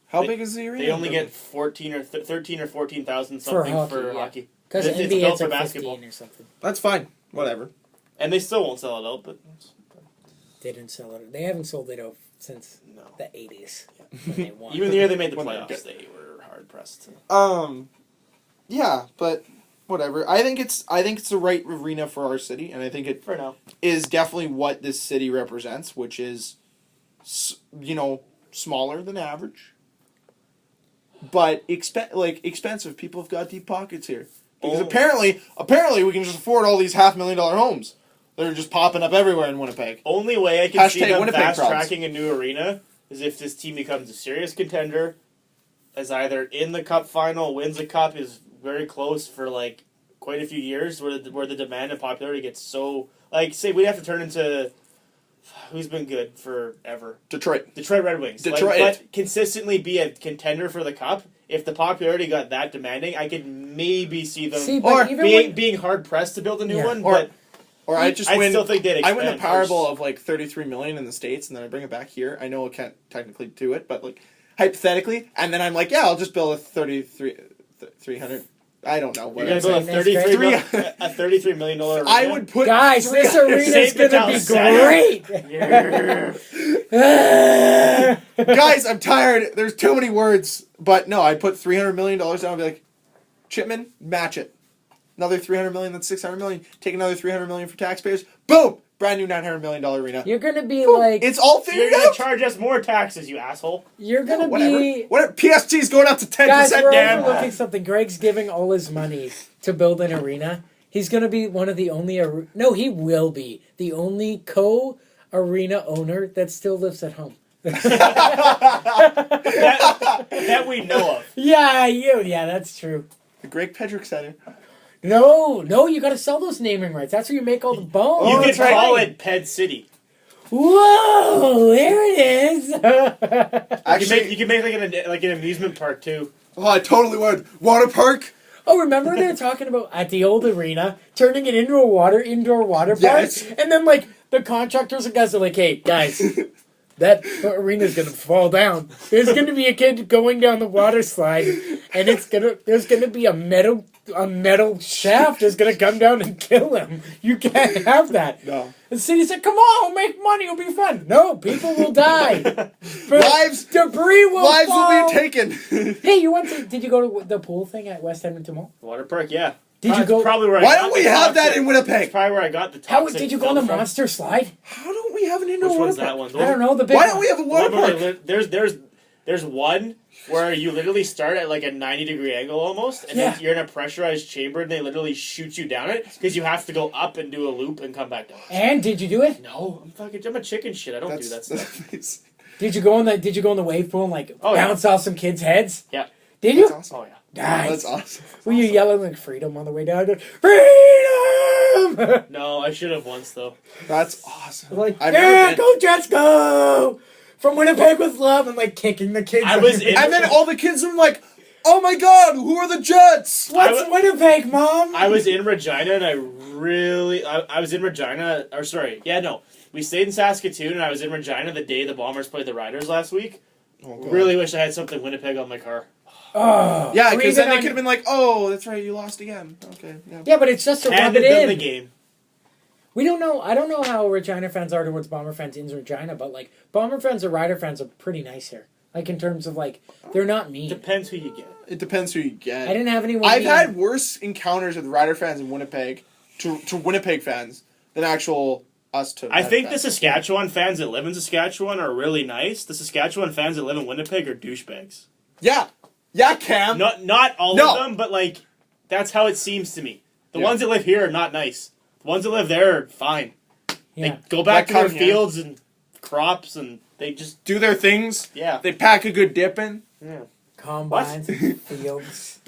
How They- big is the arena? They only get 13 or 14,000 For something hockey, for yeah. hockey. because It's NBA built it's for like basketball. 15 or something. That's fine. Whatever. And they still won't sell it out, but They didn't sell it. They haven't sold it out since no. the 80s when they won. Even the year they made the When they playoffs, did. they were hard pressed. Yeah, but whatever. I think it's the right arena for our city, and I think it For now. is definitely what this city represents, which is, smaller than average, but expensive. People have got deep pockets here because Oh. apparently we can just afford all these $500,000 homes. They're just popping up everywhere in Winnipeg. Only way I can see Hashtag them Winnipeg fast problems. tracking a new arena is if this team becomes a serious contender is either in the cup final, wins the cup, is very close for like quite a few years, where the demand and popularity gets so like say we'd have to turn into who's been good forever. Detroit Red Wings. Detroit. But consistently be a contender for the cup. If the popularity got that demanding, I could maybe see them being hard pressed to build a new one. Or I still think they'd expand. I win the Powerball of like $33 million in the States, and then I bring it back here. I know I can't technically do it, but like hypothetically, and then I'm like, yeah, I'll just build a 300. I don't know. You're gonna build a $33 million arena? I would put guys. This arena's gonna be great. Guys, I'm tired. There's too many words. But no, I put $300 million down. I'd be like, Chipman, match it. Another $300 million. That's $600 million. Take another $300 million for taxpayers. Boom. Brand new $900 million arena. You're gonna be like, it's all figured You're out. gonna charge us more taxes, you asshole. You're gonna be whatever. PST's going up to 10%. Guys, we're Dan. overlooking something. Greg's giving all his money to build an arena. He's gonna be one of the only. No, he will be the only arena owner that still lives at home. that we know of. Yeah, that's true. The Greg Pedrick Center. No, you got to sell those naming rights. That's where you make all the bones. You can call it Ped City. Whoa, there it is. Actually, you can make like an amusement park too. Oh, I totally would. Water park. Oh, remember they were talking about at the old arena turning it into a indoor water park, yes. And then like the contractors and guys are like, "Hey, guys." That arena's gonna fall down. There's gonna be a kid going down the water slide, and there's gonna be a metal shaft is gonna come down and kill him. You can't have that. No. The city said, "Come on, we'll make money. It'll be done. No, people will die. Debris will Lives fall. will be taken. Hey, did you go to the pool thing at West Edmonton Mall? Water park, yeah. Did you go? Probably where Why don't we have that in Winnipeg? That's probably where I got the toxic. Did you go on the monster slide? How don't we have an indoor Which water one's park? that one? I don't know. The big Why don't we have a water park? There's one where you literally start at like a 90-degree angle almost, and then you're in a pressurized chamber, and they literally shoot you down it because you have to go up and do a loop and come back down. And did you do it? No, I'm a chicken shit. I don't do that stuff. Did you go in the wave pool and like bounce off some kids' heads? Yeah. Did you? Oh yeah. Nice. That's awesome. Were you yelling like freedom on the way down? Freedom! No, I should have once though. That's awesome. Like, go Jets, go! From Winnipeg with love, and like kicking the kids. And then all the kids were like, "Oh my God, who are the Jets?" What's Winnipeg, Mom? I was in Regina, and I was in Regina. We stayed in Saskatoon, and I was in Regina the day the Bombers played the Riders last week. Really wish I had something Winnipeg on my car. Oh, yeah, because then they could have been like, "Oh, that's right, you lost again." Okay, yeah, but it's just to rub it in. The game. We don't know. I don't know how Regina fans are towards Bomber fans in Regina, but like Bomber fans or Rider fans are pretty nice here. Like in terms of like they're not mean. Depends who you get. It depends who you get. I didn't have anyone. I've had worse encounters with Rider fans in Winnipeg to Winnipeg fans than actual us to. I think the Saskatchewan fans that live in Saskatchewan are really nice. The Saskatchewan fans that live in Winnipeg are douchebags. Yeah, Cam. Not all of them, but like that's how it seems to me. The ones that live here are not nice. The ones that live there are fine. Yeah. They go back to their fields and crops, and they just do their things. Yeah, they pack a good dip in. Yeah, combines, fields.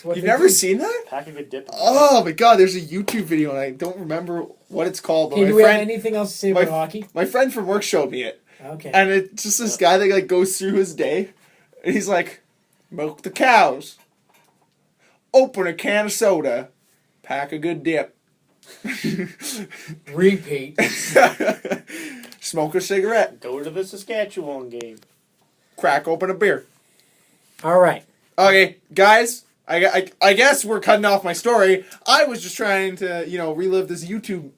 You've never seen that? Pack a good dip. Oh my God! There's a YouTube video, and I don't remember what it's called. But do we have anything else to say about hockey? My friend from work showed me it. Okay. And it's just this guy that like goes through his day, and he's like, milk the cows, open a can of soda, pack a good dip. Repeat. Smoke a cigarette. Go to the Saskatchewan game. Crack open a beer. All right. Okay, guys. I guess we're cutting off my story. I was just trying to relive this YouTube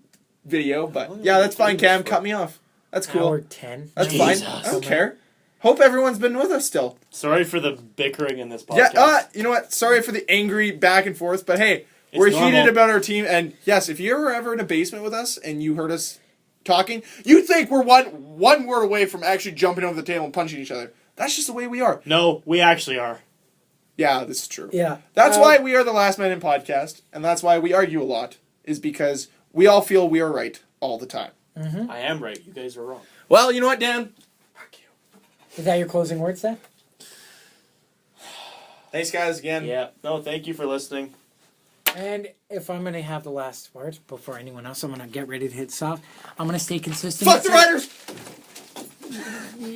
video, but yeah, that's fine. Cam, cut me off. That's cool. Hour 10. That's fine. I don't care. Hope everyone's been with us still. Sorry for the bickering in this podcast. Yeah. You know what? Sorry for the angry back and forth, but hey. We're heated about our team, and yes, if you're ever in a basement with us and you heard us talking, you think we're one word away from actually jumping over the table and punching each other. That's just the way we are. No, we actually are. Yeah, this is true. Yeah. That's why we are the Last Man In podcast, and that's why we argue a lot, is because we all feel we are right all the time. Mm-hmm. I am right. You guys are wrong. Well, you know what, Dan? Fuck you. Is that your closing words then? Thanks, guys, again. Yeah. No, thank you for listening. And if I'm going to have the last word before anyone else, I'm going to get ready to hit soft. I'm going to stay consistent. Fuck the Riders!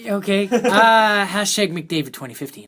Okay. Hashtag McDavid 2015.